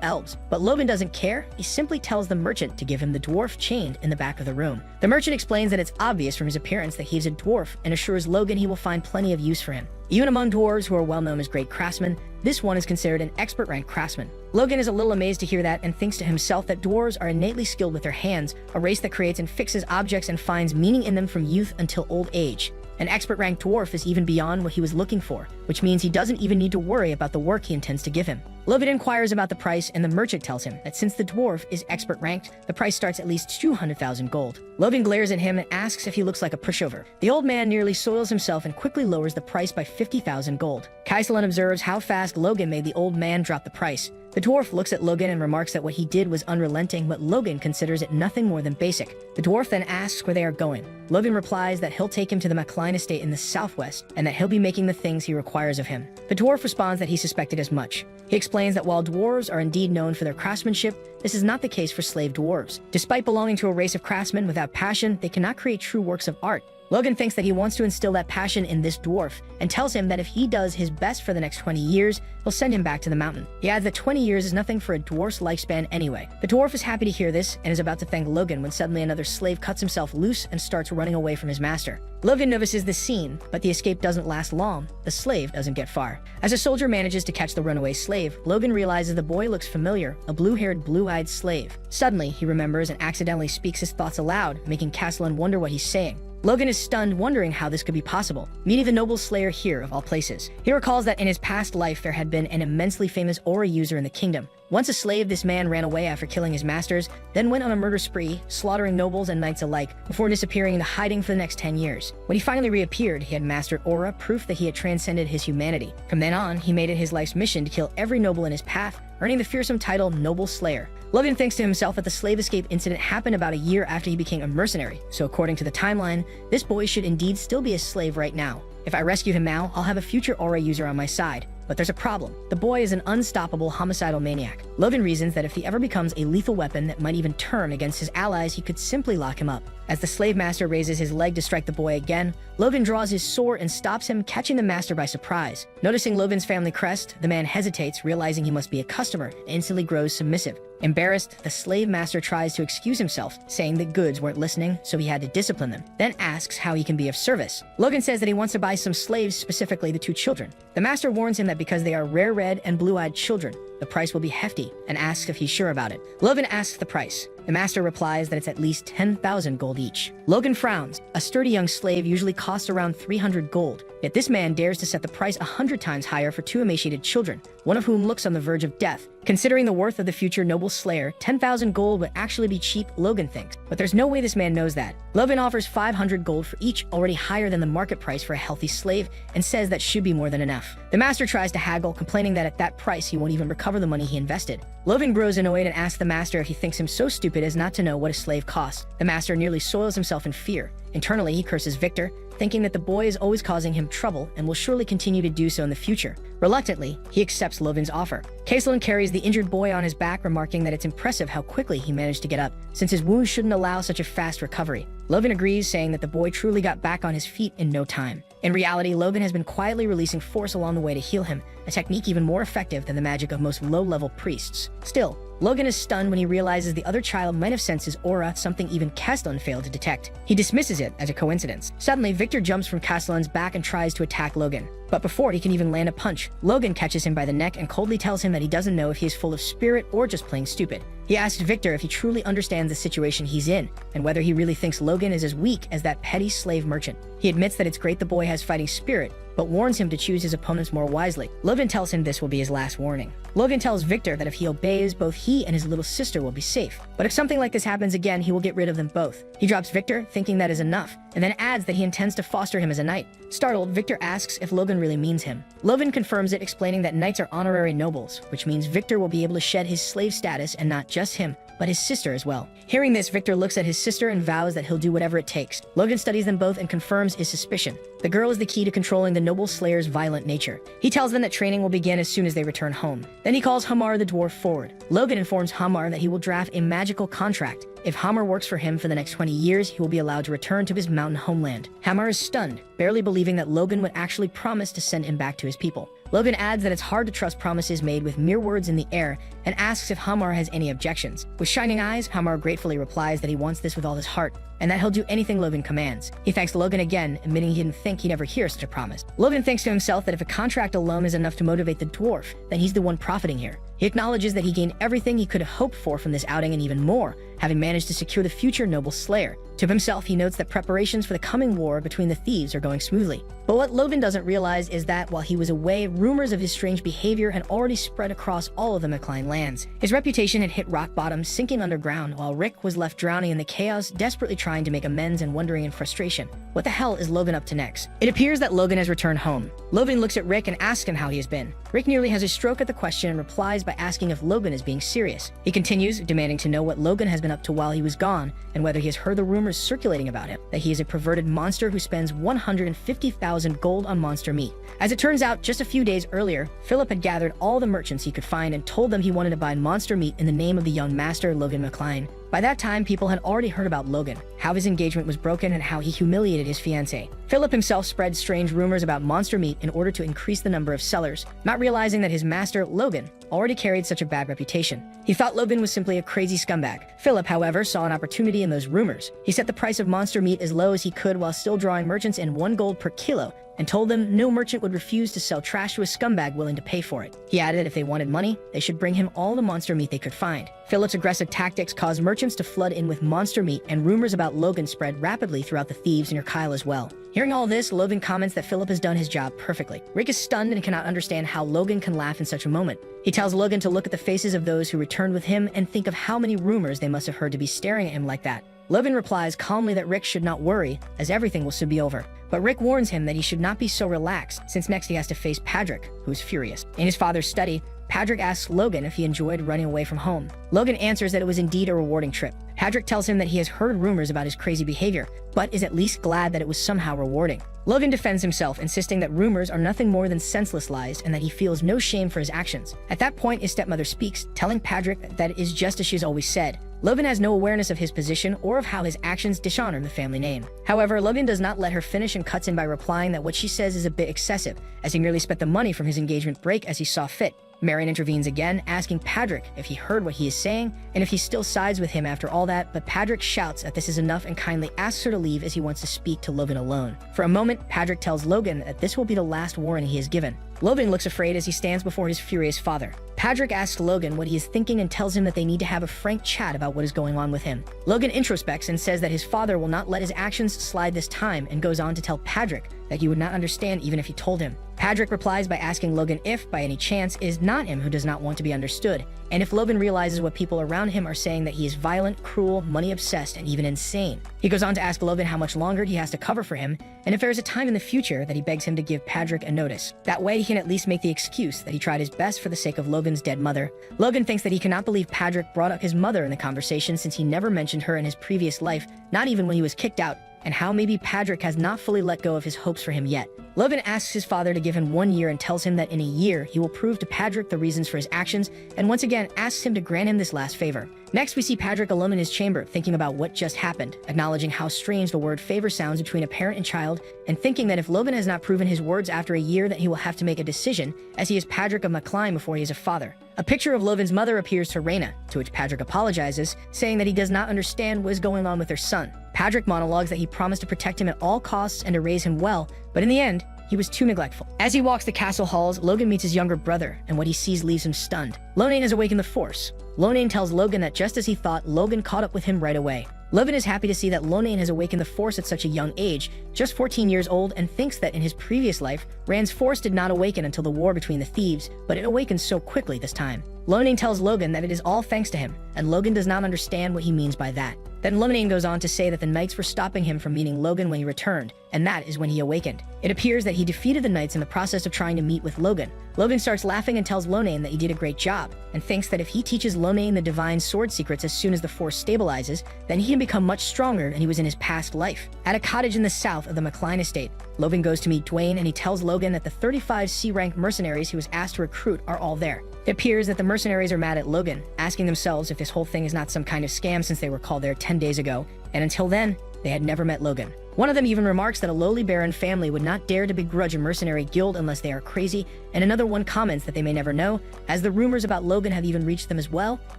elves, but Logan doesn't care. He simply tells the merchant to give him the dwarf chained in the back of the room. The merchant explains that it's obvious from his appearance that he's a dwarf and assures Logan he will find plenty of use for him. Even among dwarves who are well known as great craftsmen, this one is considered an expert rank craftsman. Logan is a little amazed to hear that and thinks to himself that dwarves are innately skilled with their hands, a race that creates and fixes objects and finds meaning in them from youth until old age. An expert rank dwarf is even beyond what he was looking for, which means he doesn't even need to worry about the work he intends to give him. Logan inquires about the price, and the merchant tells him that since the dwarf is expert ranked, the price starts at least 200,000 gold. Logan glares at him and asks if he looks like a pushover. The old man nearly soils himself and quickly lowers the price by 50,000 gold. Kaisalin observes how fast Logan made the old man drop the price. The dwarf looks at Logan and remarks that what he did was unrelenting, but Logan considers it nothing more than basic. The dwarf then asks where they are going. Logan replies that he'll take him to the McLean estate in the southwest, and that he'll be making the things he requires of him. The dwarf responds that he suspected as much. He explains that while dwarves are indeed known for their craftsmanship, this is not the case for slave dwarves. Despite belonging to a race of craftsmen without passion, they cannot create true works of art. Logan thinks that he wants to instill that passion in this dwarf and tells him that if he does his best for the next 20 years, he'll send him back to the mountain. He adds that 20 years is nothing for a dwarf's lifespan anyway. The dwarf is happy to hear this and is about to thank Logan when suddenly another slave cuts himself loose and starts running away from his master. Logan notices the scene, but the escape doesn't last long. The slave doesn't get far. As a soldier manages to catch the runaway slave, Logan realizes the boy looks familiar, a blue-haired, blue-eyed slave. Suddenly, he remembers and accidentally speaks his thoughts aloud, making Castellan wonder what he's saying. Logan is stunned, wondering how this could be possible, meeting the noble slayer here of all places. He recalls that in his past life there had been an immensely famous aura user in the kingdom. Once a slave, this man ran away after killing his masters, then went on a murder spree, slaughtering nobles and knights alike, before disappearing into hiding for the next 10 years. When he finally reappeared, he had mastered aura, proof that he had transcended his humanity. From then on, he made it his life's mission to kill every noble in his path, earning the fearsome title Noble Slayer. Logan thinks to himself that the slave escape incident happened about a year after he became a mercenary, so according to the timeline, this boy should indeed still be a slave right now. If I rescue him now, I'll have a future aura user on my side. But there's a problem. The boy is an unstoppable homicidal maniac. Logan reasons that if he ever becomes a lethal weapon that might even turn against his allies, he could simply lock him up. As the slave master raises his leg to strike the boy again, Logan draws his sword and stops him, catching the master by surprise. Noticing Logan's family crest, the man hesitates, realizing he must be a customer, and instantly grows submissive. Embarrassed, the slave master tries to excuse himself, saying that goods weren't listening, so he had to discipline them, then asks how he can be of service. Logan says that he wants to buy some slaves, specifically the two children. The master warns him that because they are rare red and blue-eyed children, the price will be hefty, and asks if he's sure about it. Logan asks the price. The master replies that it's at least 10,000 gold each. Logan frowns. A sturdy young slave usually costs around 300 gold, yet this man dares to set the price 100 times higher for two emaciated children, one of whom looks on the verge of death. Considering the worth of the future noble slayer, 10,000 gold would actually be cheap, Logan thinks. But there's no way this man knows that. Logan offers 500 gold for each, already higher than the market price for a healthy slave, and says that should be more than enough. The master tries to haggle, complaining that at that price he won't even recover the money he invested. Logan grows annoyed and asks the master if he thinks him so stupid as not to know what a slave costs. The master nearly soils himself in fear. Internally, he curses Victor, thinking that the boy is always causing him trouble and will surely continue to do so in the future. Reluctantly, he accepts Logan's offer. Castellan carries the injured boy on his back, remarking that it's impressive how quickly he managed to get up, since his wounds shouldn't allow such a fast recovery. Logan agrees, saying that the boy truly got back on his feet in no time. In reality, Logan has been quietly releasing force along the way to heal him, a technique even more effective than the magic of most low-level priests. Still, Logan is stunned when he realizes the other child might have sensed his aura, something even Castellan failed to detect. He dismisses it as a coincidence. Suddenly, Victor jumps from Castellan's back and tries to attack Logan. But before he can even land a punch, Logan catches him by the neck and coldly tells him that he doesn't know if he is full of spirit or just playing stupid. He asks Victor if he truly understands the situation he's in, and whether he really thinks Logan is as weak as that petty slave merchant. He admits that it's great the boy has fighting spirit, but warns him to choose his opponents more wisely. Logan tells him this will be his last warning. Logan tells Victor that if he obeys, both he and his little sister will be safe. But if something like this happens again, he will get rid of them both. He drops Victor, thinking that is enough, and then adds that he intends to foster him as a knight. Startled, Victor asks if Logan really means him. Logan confirms it, explaining that knights are honorary nobles, which means Victor will be able to shed his slave status, and not just him, but his sister as well. Hearing this, Victor looks at his sister and vows that he'll do whatever it takes. Logan studies them both and confirms his suspicion. The girl is the key to controlling the noble slayer's violent nature. He tells them that training will begin as soon as they return home. Then he calls Hamar the dwarf forward. Logan informs Hamar that he will draft a magical contract. If Hamar works for him for the next 20 years, he will be allowed to return to his mountain homeland. Hamar is stunned, barely believing that Logan would actually promise to send him back to his people. Logan adds that it's hard to trust promises made with mere words in the air, and asks if Hamar has any objections. With shining eyes, Hamar gratefully replies that he wants this with all his heart, and that he'll do anything Logan commands. He thanks Logan again, admitting he didn't think he'd ever hear such a promise. Logan thinks to himself that if a contract alone is enough to motivate the dwarf, then he's the one profiting here. He acknowledges that he gained everything he could have hoped for from this outing and even more, having managed to secure the future noble slayer. To himself, he notes that preparations for the coming war between the thieves are going smoothly. But what Logan doesn't realize is that while he was away, rumors of his strange behavior had already spread across all of the McCline lands. His reputation had hit rock bottom, sinking underground, while Rick was left drowning in the chaos, desperately trying to make amends and wondering in frustration, what the hell is Logan up to next? It appears that Logan has returned home. Logan looks at Rick and asks him how he has been. Rick nearly has a stroke at the question and replies by asking if Logan is being serious. He continues, demanding to know what Logan has been up to while he was gone, and whether he has heard the rumors circulating about him, that he is a perverted monster who spends 150,000 gold on monster meat. As it turns out, just a few days earlier, Philip had gathered all the merchants he could find and told them he wanted to buy monster meat in the name of the young master, Logan McCline. By that time, people had already heard about Logan, how his engagement was broken, and how he humiliated his fiancée. Philip himself spread strange rumors about monster meat in order to increase the number of sellers, not realizing that his master, Logan, already carried such a bad reputation. He thought Logan was simply a crazy scumbag. Philip, however, saw an opportunity in those rumors. He set the price of monster meat as low as he could while still drawing merchants in 1 gold per kilo, and told them no merchant would refuse to sell trash to a scumbag willing to pay for it. He added if they wanted money, they should bring him all the monster meat they could find. Philip's aggressive tactics caused merchants to flood in with monster meat, and rumors about Logan spread rapidly throughout the thieves near Kyle as well. Hearing all this, Logan comments that Philip has done his job perfectly. Rick is stunned and cannot understand how Logan can laugh in such a moment. He tells Logan to look at the faces of those who returned with him and think of how many rumors they must have heard to be staring at him like that. Logan replies calmly that Rick should not worry, as everything will soon be over. But Rick warns him that he should not be so relaxed, since next he has to face Patrick, who is furious. In his father's study, Patrick asks Logan if he enjoyed running away from home. Logan answers that it was indeed a rewarding trip. Patrick tells him that he has heard rumors about his crazy behavior, but is at least glad that it was somehow rewarding. Logan defends himself, insisting that rumors are nothing more than senseless lies and that he feels no shame for his actions. At that point, his stepmother speaks, telling Patrick that it is just as she's always said. Logan has no awareness of his position or of how his actions dishonor the family name. However, Logan does not let her finish and cuts in by replying that what she says is a bit excessive, as he merely spent the money from his engagement break as he saw fit. Marion intervenes again, asking Patrick if he heard what he is saying and if he still sides with him after all that, but Patrick shouts that this is enough and kindly asks her to leave as he wants to speak to Logan alone. For a moment, Patrick tells Logan that this will be the last warning he is given. Logan looks afraid as he stands before his furious father. Patrick asks Logan what he is thinking and tells him that they need to have a frank chat about what is going on with him. Logan introspects and says that his father will not let his actions slide this time, and goes on to tell Patrick that he would not understand even if he told him. Patrick replies by asking Logan if, by any chance, it is not him who does not want to be understood, and if Logan realizes what people around him are saying, that he is violent, cruel, money-obsessed, and even insane. He goes on to ask Logan how much longer he has to cover for him, and if there is a time in the future that he begs him to give Patrick a notice. That way he can at least make the excuse that he tried his best for the sake of Logan's dead mother. Logan thinks that he cannot believe Patrick brought up his mother in the conversation, since he never mentioned her in his previous life, not even when he was kicked out. and how maybe Patrick has not fully let go of his hopes for him yet. Logan asks his father to give him 1 year and tells him that in a year he will prove to Patrick the reasons for his actions, and once again asks him to grant him this last favor. Next, we see Patrick alone in his chamber, thinking about what just happened, acknowledging how strange the word favor sounds between a parent and child, and thinking that if Logan has not proven his words after a year, that he will have to make a decision, as he is Patrick of McCline before he is a father. A picture of Logan's mother appears to Raina, to which Patrick apologizes, saying that he does not understand what is going on with their son. Patrick monologues that he promised to protect him at all costs and to raise him well, but in the end, he was too neglectful. As he walks the castle halls, Logan meets his younger brother, and what he sees leaves him stunned. Lonane has awakened the Force. Lonane tells Logan that just as he thought, Logan caught up with him right away. Logan is happy to see that Lonane has awakened the Force at such a young age, just 14 years old, and thinks that in his previous life, Rand's Force did not awaken until the war between the thieves, but it awakened so quickly this time. Lonane tells Logan that it is all thanks to him, and Logan does not understand what he means by that. Then Lonane goes on to say that the Knights were stopping him from meeting Logan when he returned, and that is when he awakened. It appears that he defeated the Knights in the process of trying to meet with Logan. Logan starts laughing and tells Lonane that he did a great job, and thinks that if he teaches Lonane the divine sword secrets as soon as the Force stabilizes, then he can become much stronger than he was in his past life. At a cottage in the south of the McCline estate, Logan goes to meet Dwayne, and he tells Logan that the 35 C-rank mercenaries he was asked to recruit are all there. It appears that the mercenaries are mad at Logan, asking themselves if this whole thing is not some kind of scam since they were called there 10 days ago, and until then, they had never met Logan. One of them even remarks that a lowly baron family would not dare to begrudge a mercenary guild unless they are crazy, and another one comments that they may never know, as the rumors about Logan have even reached them as well,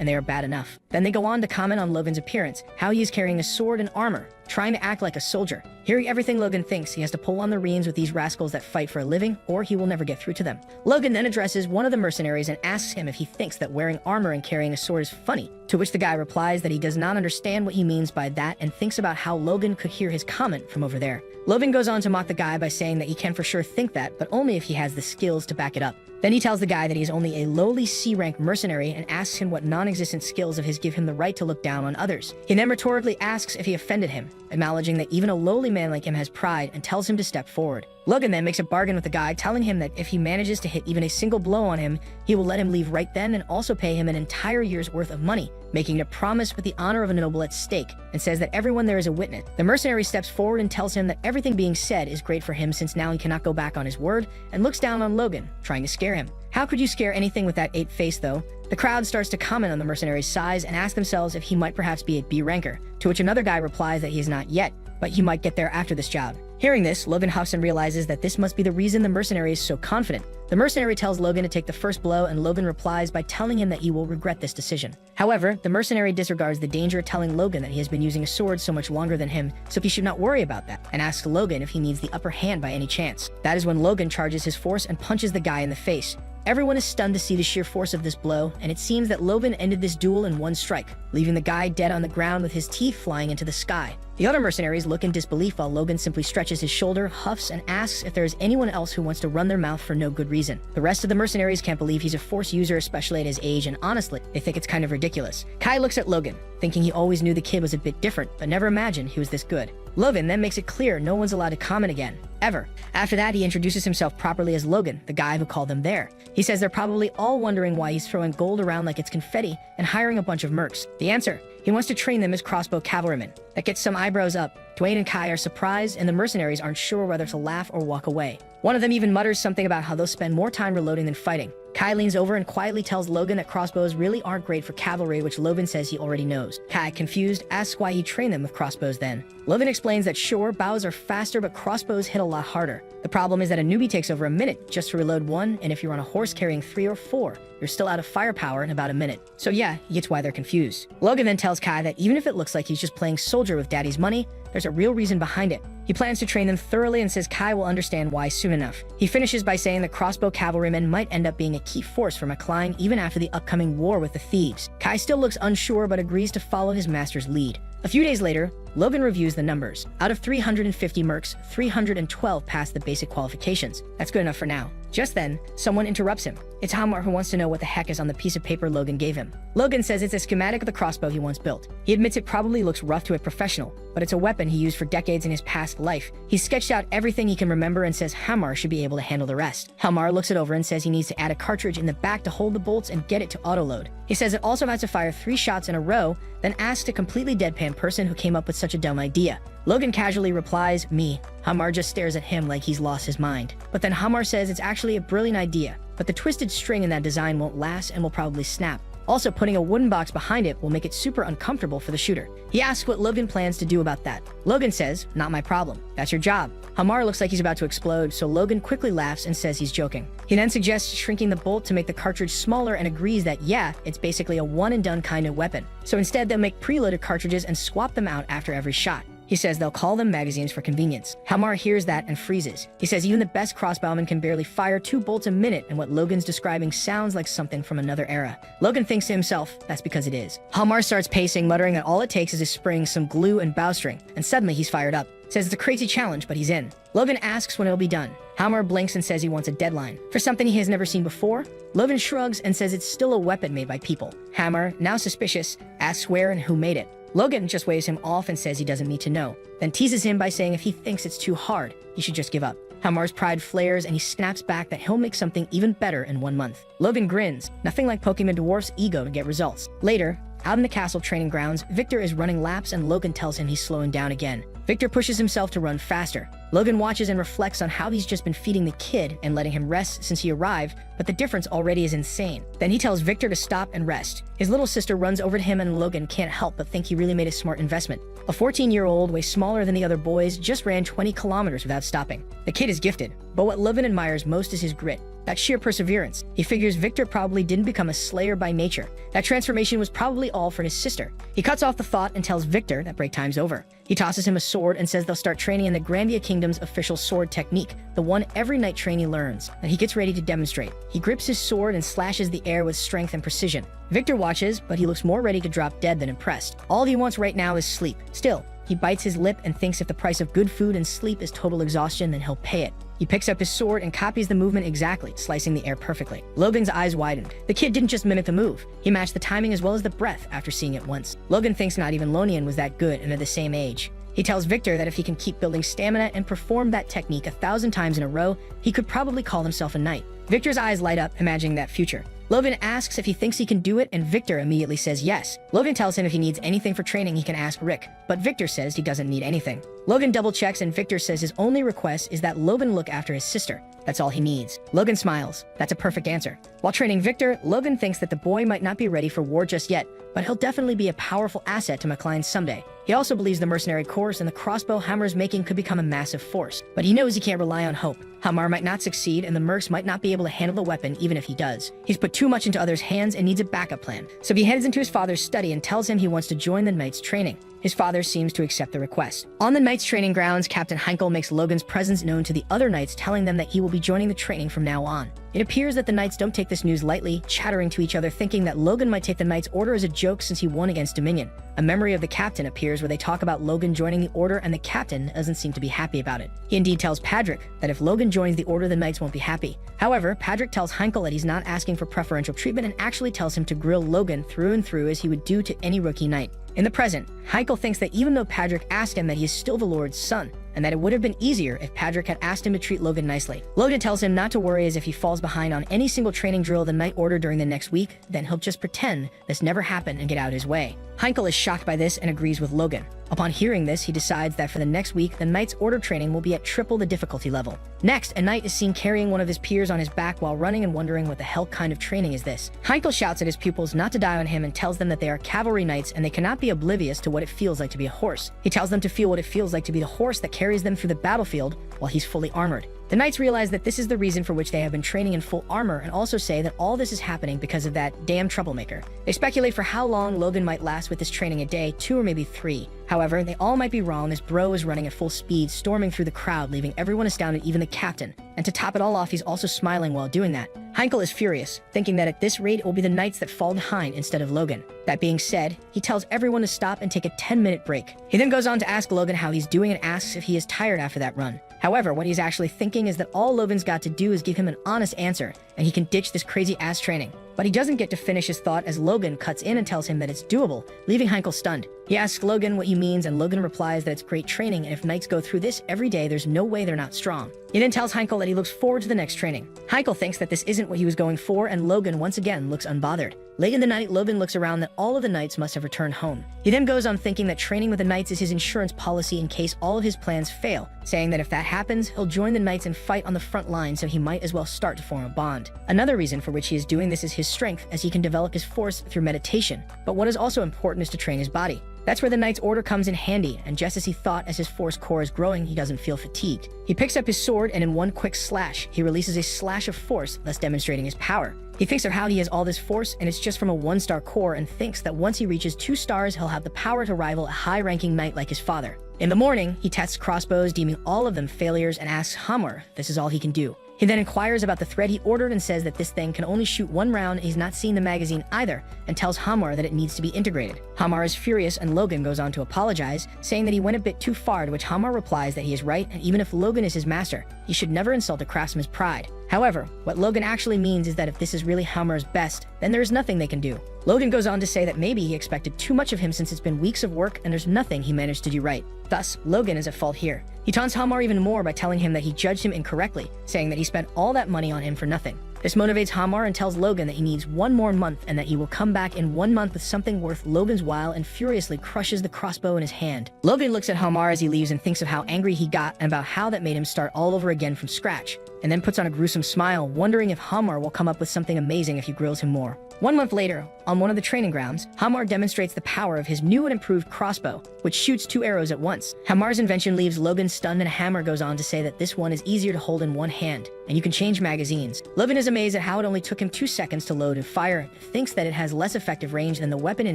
and they are bad enough. Then they go on to comment on Logan's appearance, how he is carrying a sword and armor, trying to act like a soldier. Hearing everything Logan thinks, he has to pull on the reins with these rascals that fight for a living, or he will never get through to them. Logan then addresses one of the mercenaries and asks him if he thinks that wearing armor and carrying a sword is funny, to which the guy replies that he does not understand what he means by that and thinks about how Logan could hear his comment from over there. Logan goes on to mock the guy by saying that he can for sure think that, but only if he has the skills to back it up. Then he tells the guy that he is only a lowly C-rank mercenary and asks him what non-existent skills of his give him the right to look down on others. He then rhetorically asks if he offended him, acknowledging that even a lowly man like him has pride, and tells him to step forward. Logan then makes a bargain with the guy, telling him that if he manages to hit even a single blow on him, he will let him leave right then and also pay him an entire year's worth of money, making a promise with the honor of a noble at stake, and says that everyone there is a witness. The mercenary steps forward and tells him that everything being said is great for him since now he cannot go back on his word, and looks down on Logan, trying to scare him. How could you scare anything with that ape face though? The crowd starts to comment on the mercenary's size and ask themselves if he might perhaps be a B ranker, to which another guy replies that he is not yet, but he might get there after this job. Hearing this, Logan huffs and realizes that this must be the reason the mercenary is so confident. The mercenary tells Logan to take the first blow, and Logan replies by telling him that he will regret this decision. However, the mercenary disregards the danger, telling Logan that he has been using a sword so much longer than him, so he should not worry about that, and asks Logan if he needs the upper hand by any chance. That is when Logan charges his force and punches the guy in the face. Everyone is stunned to see the sheer force of this blow, and it seems that Logan ended this duel in one strike, leaving the guy dead on the ground with his teeth flying into the sky. The other mercenaries look in disbelief while Logan simply stretches his shoulder, huffs, and asks if there is anyone else who wants to run their mouth for no good reason. The rest of the mercenaries can't believe he's a force user, especially at his age, and honestly, they think it's kind of ridiculous. Kai looks at Logan, thinking he always knew the kid was a bit different, but never imagined he was this good. Logan then makes it clear no one's allowed to comment again, ever. After that, he introduces himself properly as Logan, the guy who called them there. He says they're probably all wondering why he's throwing gold around like it's confetti and hiring a bunch of mercs. The answer: he wants to train them as crossbow cavalrymen. That gets some eyebrows up. Dwayne and Kai are surprised, and the mercenaries aren't sure whether to laugh or walk away. One of them even mutters something about how they'll spend more time reloading than fighting. Kai leans over and quietly tells Logan that crossbows really aren't great for cavalry, which Logan says he already knows. Kai, confused, asks why he trained them with crossbows then. Logan explains that sure, bows are faster, but crossbows hit a lot harder. The problem is that a newbie takes over a minute just to reload one, and if you're on a horse carrying 3 or 4, you're still out of firepower in about a minute. So yeah, he gets why they're confused. Logan then tells Kai that even if it looks like he's just playing soldier with daddy's money, there's a real reason behind it. He plans to train them thoroughly and says Kai will understand why soon enough. He finishes by saying that crossbow cavalrymen might end up being a key force for McCline even after the upcoming war with the thieves. Kai still looks unsure but agrees to follow his master's lead. A few days later, Logan reviews the numbers. Out of 350 mercs, 312 passed the basic qualifications. That's good enough for now. Just then, someone interrupts him. It's Hamar who wants to know what the heck is on the piece of paper Logan gave him. Logan says it's a schematic of the crossbow he once built. He admits it probably looks rough to a professional, but it's a weapon he used for decades in his past life. He's sketched out everything he can remember and says Hamar should be able to handle the rest. Hamar looks it over and says he needs to add a cartridge in the back to hold the bolts and get it to auto-load. He says it also has to fire 3 shots in a row, then asks a completely deadpan person who came up with such a dumb idea. Logan casually replies, "Me." Hamar just stares at him like he's lost his mind. But then Hamar says it's actually a brilliant idea, but the twisted string in that design won't last and will probably snap. Also, putting a wooden box behind it will make it super uncomfortable for the shooter. He asks what Logan plans to do about that. Logan says, "Not my problem. That's your job." Hamar looks like he's about to explode, so Logan quickly laughs and says he's joking. He then suggests shrinking the bolt to make the cartridge smaller and agrees that, yeah, it's basically a one-and-done kind of weapon. So instead, they'll make preloaded cartridges and swap them out after every shot. He says they'll call them magazines for convenience. Hamar hears that and freezes. He says even the best crossbowman can barely fire 2 bolts a minute, and what Logan's describing sounds like something from another era. Logan thinks to himself, that's because it is. Hamar starts pacing, muttering that all it takes is a spring, some glue, and bowstring, and suddenly he's fired up. Says it's a crazy challenge, but he's in. Logan asks when it'll be done. Hamar blinks and says he wants a deadline. For something he has never seen before? Logan shrugs and says it's still a weapon made by people. Hamar, now suspicious, asks where and who made it. Logan just waves him off and says he doesn't need to know, then teases him by saying if he thinks it's too hard, he should just give up. Hamar's pride flares and he snaps back that he'll make something even better in 1 month. Logan grins, nothing like poking the dwarf's ego to get results. Later, out in the castle training grounds, Victor is running laps and Logan tells him he's slowing down again. Victor pushes himself to run faster. Logan watches and reflects on how he's just been feeding the kid and letting him rest since he arrived, but the difference already is insane. Then he tells Victor to stop and rest. His little sister runs over to him and Logan can't help but think he really made a smart investment. A 14-year-old, way smaller than the other boys, just ran 20 kilometers without stopping. The kid is gifted, but what Logan admires most is his grit. That sheer perseverance. He figures Victor probably didn't become a slayer by nature. That transformation was probably all for his sister. He cuts off the thought and tells Victor that break time's over. He tosses him a sword and says they'll start training in the Grandia Kingdom's official sword technique, the one every knight trainee learns, and he gets ready to demonstrate. He grips his sword and slashes the air with strength and precision. Victor watches, but he looks more ready to drop dead than impressed. All he wants right now is sleep. Still, he bites his lip and thinks if the price of good food and sleep is total exhaustion, then he'll pay it. He picks up his sword and copies the movement exactly, slicing the air perfectly. Logan's eyes widened. The kid didn't just mimic the move. He matched the timing as well as the breath after seeing it once. Logan thinks not even Lonian was that good and they're the same age. He tells Victor that if he can keep building stamina and perform that technique 1,000 times in a row, he could probably call himself a knight. Victor's eyes light up, imagining that future. Logan asks if he thinks he can do it, and Victor immediately says yes. Logan tells him if he needs anything for training, he can ask Rick, but Victor says he doesn't need anything. Logan double checks, and Victor says his only request is that Logan look after his sister. That's all he needs. Logan smiles. That's a perfect answer. While training Victor, Logan thinks that the boy might not be ready for war just yet, but he'll definitely be a powerful asset to McLean someday. He also believes the mercenary course and the crossbow Hamar's making could become a massive force, but he knows he can't rely on hope. Hamar might not succeed, and the mercs might not be able to handle the weapon even if he does. He's put too much into others' hands and needs a backup plan, so he heads into his father's study and tells him he wants to join the Knights' training. His father seems to accept the request. On the Knights' training grounds, Captain Heinkel makes Logan's presence known to the other Knights, telling them that he will be joining the training from now on. It appears that the Knights don't take this news lightly, chattering to each other thinking that Logan might take the Knights' order as a joke since he won against Dominion. A memory of the captain appears where they talk about Logan joining the order, and the captain doesn't seem to be happy about it. He indeed tells Padrick that if Logan joins the order, the Knights won't be happy. However, Padrick tells Heinkel that he's not asking for preferential treatment and actually tells him to grill Logan through and through as he would do to any rookie knight. In the present, Heinkel thinks that even though Padrick asked him that he is still the Lord's son, and that it would have been easier if Padrick had asked him to treat Logan nicely. Logan tells him not to worry, as if he falls behind on any single training drill the Knight order during the next week, then he'll just pretend this never happened and get out of his way. Heinkel is shocked by this and agrees with Logan. Upon hearing this, he decides that for the next week, the Knight's order training will be at triple the difficulty level. Next, a Knight is seen carrying one of his peers on his back while running and wondering what the hell kind of training is this. Heinkel shouts at his pupils not to die on him and tells them that they are cavalry knights and they cannot be oblivious to what it feels like to be a horse. He tells them to feel what it feels like to be the horse that carries them through the battlefield while he's fully armored. The Knights realize that this is the reason for which they have been training in full armor, and also say that all this is happening because of that damn troublemaker. They speculate for how long Logan might last with this training, a day, 2 or maybe 3. However, they all might be wrong, as Bro is running at full speed, storming through the crowd, leaving everyone astounded, even the captain. And to top it all off, he's also smiling while doing that. Heinkel is furious, thinking that at this rate it will be the Knights that fall behind instead of Logan. That being said, he tells everyone to stop and take a 10-minute break. He then goes on to ask Logan how he's doing and asks if he is tired after that run. However, what he's actually thinking is that all Logan's got to do is give him an honest answer, and he can ditch this crazy-ass training. But he doesn't get to finish his thought as Logan cuts in and tells him that it's doable, leaving Heinkel stunned. He asks Logan what he means, and Logan replies that it's great training, and if knights go through this every day, there's no way they're not strong. He then tells Heinkel that he looks forward to the next training. Heinkel thinks that this isn't what he was going for, and Logan once again looks unbothered. Late in the night, Logan looks around that all of the knights must have returned home. He then goes on thinking that training with the knights is his insurance policy in case all of his plans fail, saying that if that happens, he'll join the knights and fight on the front line, so he might as well start to form a bond. Another reason for which he is doing this is his strength, as he can develop his force through meditation. But what is also important is to train his body. That's where the knight's order comes in handy, and just as he thought, as his force core is growing, he doesn't feel fatigued. He picks up his sword, and in one quick slash, he releases a slash of force, thus demonstrating his power. He thinks of how he has all this force, and it's just from a 1-star core, and thinks that once he reaches 2 stars, he'll have the power to rival a high-ranking knight like his father. In the morning, he tests crossbows, deeming all of them failures, and asks Hammer if this is all he can do. He then inquires about the thread he ordered and says that this thing can only shoot 1 round, and he's not seen the magazine either, and tells Hamar that it needs to be integrated. Hamar is furious, and Logan goes on to apologize, saying that he went a bit too far, to which Hamar replies that he is right, and even if Logan is his master, he should never insult a craftsman's pride. However, what Logan actually means is that if this is really Hamar's best, then there is nothing they can do. Logan goes on to say that maybe he expected too much of him since it's been weeks of work and there's nothing he managed to do right. Thus, Logan is at fault here. He taunts Hamar even more by telling him that he judged him incorrectly, saying that he spent all that money on him for nothing. This motivates Hamar and tells Logan that he needs 1 more month and that he will come back in 1 month with something worth Logan's while, and furiously crushes the crossbow in his hand. Logan looks at Hamar as he leaves and thinks of how angry he got and about how that made him start all over again from scratch, and then puts on a gruesome smile, wondering if Hamar will come up with something amazing if he grills him more. 1 month later, on one of the training grounds, Hamar demonstrates the power of his new and improved crossbow, which shoots 2 arrows at once. Hamar's invention leaves Logan stunned, and Hamar goes on to say that this one is easier to hold in 1 hand, and you can change magazines. Logan is amazed at how it only took him 2 seconds to load and fire, thinks that it has less effective range than the weapon in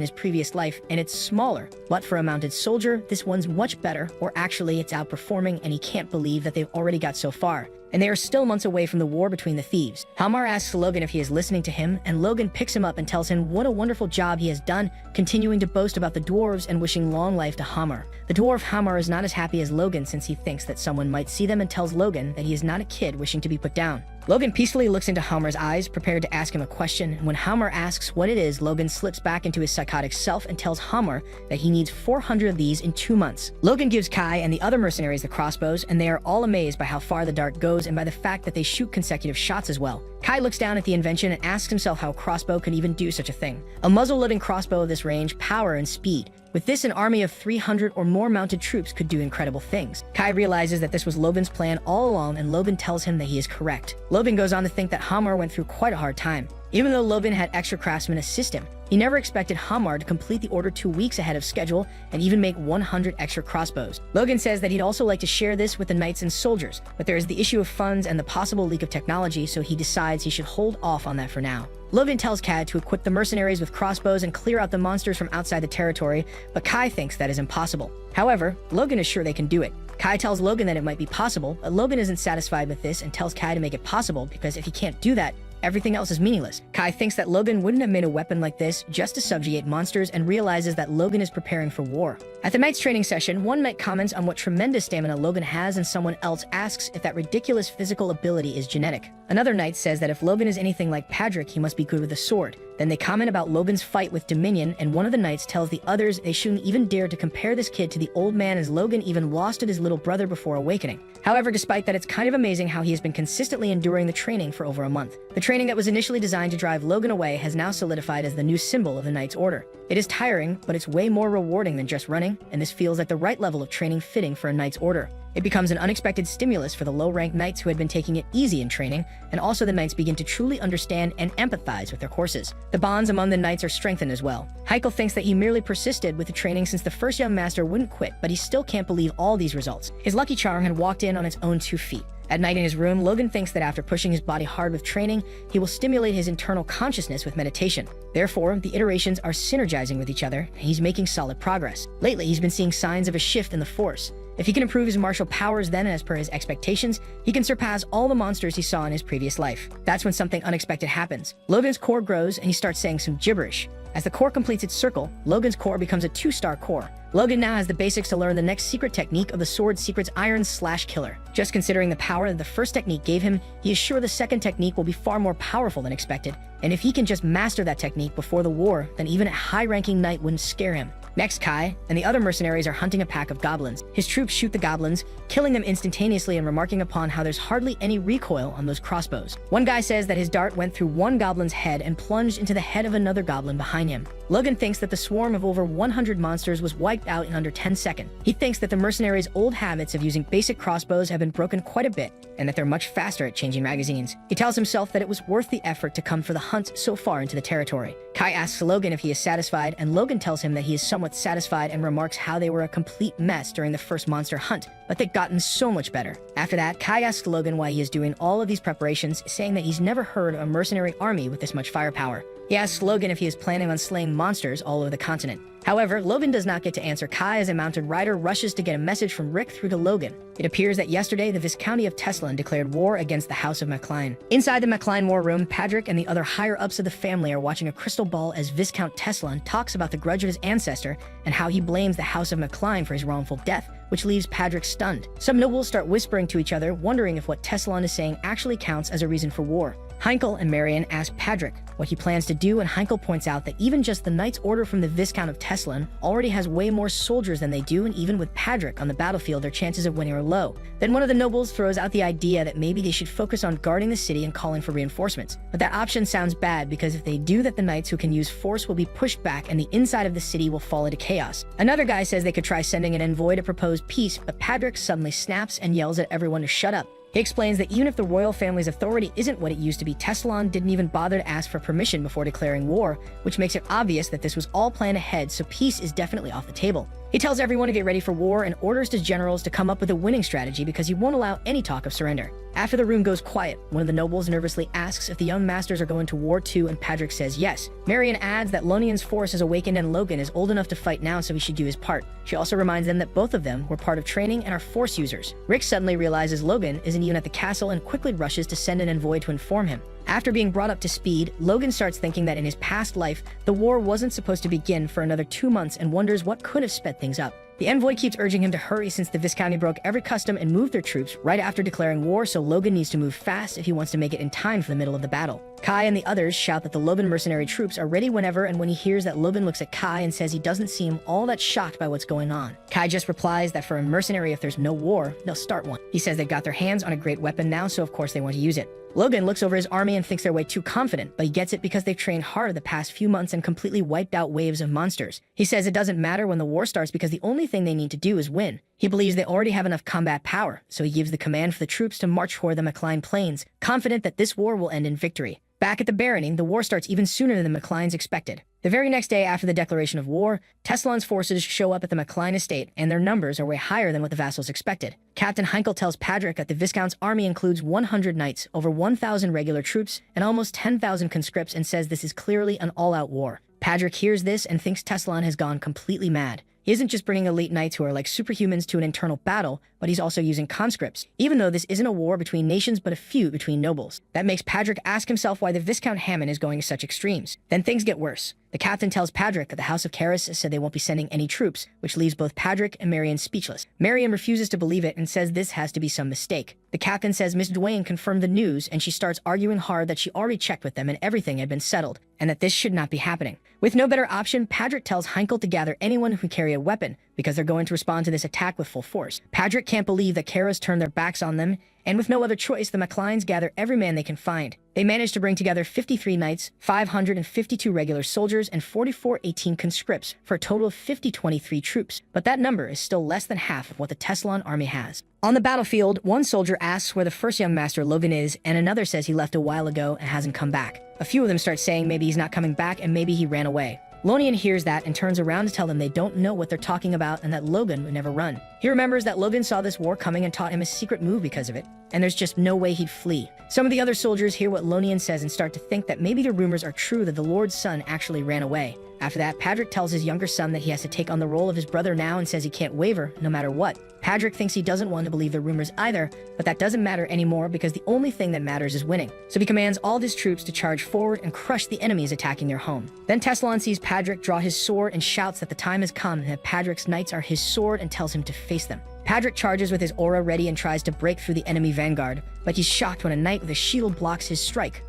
his previous life, and it's smaller. But for a mounted soldier, this one's much better, or actually it's outperforming, and he can't believe that they've already got so far. And they are still months away from the war between the thieves. Hamar asks Logan if he is listening to him, and Logan picks him up and tells him what a wonderful job he has done, continuing to boast about the dwarves and wishing long life to Hamar. The dwarf Hamar is not as happy as Logan, since he thinks that someone might see them, and tells Logan that he is not a kid wishing to be put down. Logan peacefully looks into Hamar's eyes, prepared to ask him a question, and when Hamar asks what it is, Logan slips back into his psychotic self and tells Hamar that he needs 400 of these in 2 months. Logan gives Kai and the other mercenaries the crossbows, and they are all amazed by how far the dart goes and by the fact that they shoot consecutive shots as well. Kai looks down at the invention and asks himself how a crossbow could even do such a thing. A muzzle-loading crossbow of this range, power, and speed. With this, an army of 300 or more mounted troops could do incredible things. Kai realizes that this was Logan's plan all along, and Logan tells him that he is correct. Logan goes on to think that Hamar went through quite a hard time. Even though Logan had extra craftsmen assist him, he never expected Hamar to complete the order 2 weeks ahead of schedule and even make 100 extra crossbows. Logan says that he'd also like to share this with the knights and soldiers, but there is the issue of funds and the possible leak of technology, so he decides he should hold off on that for now. Logan tells Kai to equip the mercenaries with crossbows and clear out the monsters from outside the territory, but Kai thinks that is impossible. However, Logan is sure they can do it. Kai tells Logan that it might be possible, but Logan isn't satisfied with this and tells Kai to make it possible, because if he can't do that, everything else is meaningless. Kai thinks that Logan wouldn't have made a weapon like this just to subjugate monsters, and realizes that Logan is preparing for war. At the knight's training session, one knight comments on what tremendous stamina Logan has, and someone else asks if that ridiculous physical ability is genetic. Another knight says that if Logan is anything like Padrick, he must be good with a sword. Then they comment about Logan's fight with Dominion, and one of the knights tells the others they shouldn't even dare to compare this kid to the old man, as Logan even lost his little brother before awakening. However, despite that, it's kind of amazing how he has been consistently enduring the training for over a month. The training that was initially designed to drive Logan away has now solidified as the new symbol of the Knight's Order. It is tiring, but it's way more rewarding than just running, and this feels like the right level of training fitting for a Knight's Order. It becomes an unexpected stimulus for the low-ranked knights who had been taking it easy in training, and also the knights begin to truly understand and empathize with their horses. The bonds among the knights are strengthened as well. Heikel thinks that he merely persisted with the training since the first young master wouldn't quit, but he still can't believe all these results. His lucky charm had walked in on its own 2 feet. At night in his room, Logan thinks that after pushing his body hard with training, he will stimulate his internal consciousness with meditation. Therefore, the iterations are synergizing with each other, and he's making solid progress. Lately, he's been seeing signs of a shift in the force. If he can improve his martial powers, then, as per his expectations, he can surpass all the monsters he saw in his previous life. That's when something unexpected happens. Logan's core grows and he starts saying some gibberish. As the core completes its circle, Logan's core becomes a 2-star core. Logan now has the basics to learn the next secret technique of the Sword Secret's Iron/Killer. Just considering the power that the first technique gave him, he is sure the second technique will be far more powerful than expected, and if he can just master that technique before the war, then even a high-ranking knight wouldn't scare him. Next, Kai and the other mercenaries are hunting a pack of goblins. His troops shoot the goblins, killing them instantaneously and remarking upon how there's hardly any recoil on those crossbows. One guy says that his dart went through one goblin's head and plunged into the head of another goblin behind him. Logan thinks that the swarm of over 100 monsters was wiped out in under 10 seconds. He thinks that the mercenaries' old habits of using basic crossbows have been broken quite a bit, and that they're much faster at changing magazines. He tells himself that it was worth the effort to come for the hunt so far into the territory. Kai asks Logan if he is satisfied, and Logan tells him that he is somewhat satisfied and remarks how they were a complete mess during the first monster hunt, but they've gotten so much better. After that, Kai asks Logan why he is doing all of these preparations, saying that he's never heard of a mercenary army with this much firepower. He asks Logan if he is planning on slaying monsters all over the continent. However, Logan does not get to answer Kai as a mounted rider rushes to get a message from Rick through to Logan. It appears that yesterday the Viscounty of Teslan declared war against the House of McLean. Inside the McLean war room, Patrick and the other higher-ups of the family are watching a crystal ball as Viscount Teslan talks about the grudge of his ancestor and how he blames the House of McLean for his wrongful death, which leaves Patrick stunned. Some nobles start whispering to each other, wondering if what Teslan is saying actually counts as a reason for war. Heinkel and Marion ask Patrick what he plans to do, and Heinkel points out that even just the Knight's Order from the Viscount of Teslan already has way more soldiers than they do, and even with Patrick on the battlefield, their chances of winning are low. Then one of the nobles throws out the idea that maybe they should focus on guarding the city and calling for reinforcements. But that option sounds bad, because if they do that, the knights who can use force will be pushed back and the inside of the city will fall into chaos. Another guy says they could try sending an envoy to propose peace, but Patrick suddenly snaps and yells at everyone to shut up. He explains that even if the royal family's authority isn't what it used to be, Teslan didn't even bother to ask for permission before declaring war, which makes it obvious that this was all planned ahead, so peace is definitely off the table. He tells everyone to get ready for war and orders his generals to come up with a winning strategy because he won't allow any talk of surrender. After the room goes quiet, one of the nobles nervously asks if the young masters are going to war too, and Patrick says yes. Marion adds that Lonian's force has awakened and Logan is old enough to fight now, so he should do his part. She also reminds them that both of them were part of training and are force users. Rick suddenly realizes Logan isn't even at the castle and quickly rushes to send an envoy to inform him. After being brought up to speed, Logan starts thinking that in his past life, the war wasn't supposed to begin for another 2 months and wonders what could have sped things up. The envoy keeps urging him to hurry since the Viscounty broke every custom and moved their troops right after declaring war, so Logan needs to move fast if he wants to make it in time for the middle of the battle. Kai and the others shout that the Logan mercenary troops are ready whenever, and when he hears that, Logan looks at Kai and says he doesn't seem all that shocked by what's going on. Kai just replies that for a mercenary, if there's no war, they'll start one. He says they've got their hands on a great weapon now, so of course they want to use it. Logan looks over his army and thinks they're way too confident, but he gets it because they've trained hard the past few months and completely wiped out waves of monsters. He says it doesn't matter when the war starts because the only thing they need to do is win. He believes they already have enough combat power, so he gives the command for the troops to march toward the McLean Plains, confident that this war will end in victory. Back at the barony, the war starts even sooner than the McLeans expected. The very next day after the declaration of war, Teslan's forces show up at the McLean estate, and their numbers are way higher than what the vassals expected. Captain Heinkel tells Patrick that the Viscount's army includes 100 knights, over 1,000 regular troops, and almost 10,000 conscripts, and says this is clearly an all-out war. Patrick hears this and thinks Teslan has gone completely mad. He isn't just bringing elite knights who are like superhumans to an internal battle, but he's also using conscripts, even though this isn't a war between nations but a feud between nobles. That makes Patrick ask himself why the Viscount Hammond is going to such extremes. Then things get worse. The captain tells Patrick that the House of Karis said they won't be sending any troops, which leaves both Patrick and Marion speechless. Marion refuses to believe it and says this has to be some mistake. The captain says Miss Dwayne confirmed the news, and she starts arguing hard that she already checked with them and everything had been settled, and that this should not be happening. With no better option, Patrick tells Heinkel to gather anyone who can carry a weapon, because they're going to respond to this attack with full force. Patrick can't believe that Karis turned their backs on them, and with no other choice, the McLeans gather every man they can find. They manage to bring together 53 knights, 552 regular soldiers, and 4418 conscripts for a total of 5023 troops, but that number is still less than half of what the Teslan army has. On the battlefield, one soldier asks where the first young master Logan is, and another says he left a while ago and hasn't come back. A few of them start saying maybe he's not coming back and maybe he ran away. Lonian hears that and turns around to tell them they don't know what they're talking about and that Logan would never run. He remembers that Logan saw this war coming and taught him a secret move because of it, and there's just no way he'd flee. Some of the other soldiers hear what Lonian says and start to think that maybe the rumors are true that the Lord's son actually ran away. After that, Patrick tells his younger son that he has to take on the role of his brother now and says he can't waver, no matter what. Patrick thinks he doesn't want to believe the rumors either, but that doesn't matter anymore because the only thing that matters is winning. So he commands all of his troops to charge forward and crush the enemies attacking their home. Then Tessalon sees Patrick draw his sword and shouts that the time has come and that Patrick's knights are his sword and tells him to face them. Patrick charges with his aura ready and tries to break through the enemy vanguard, but he's shocked when a knight with a shield blocks his strike,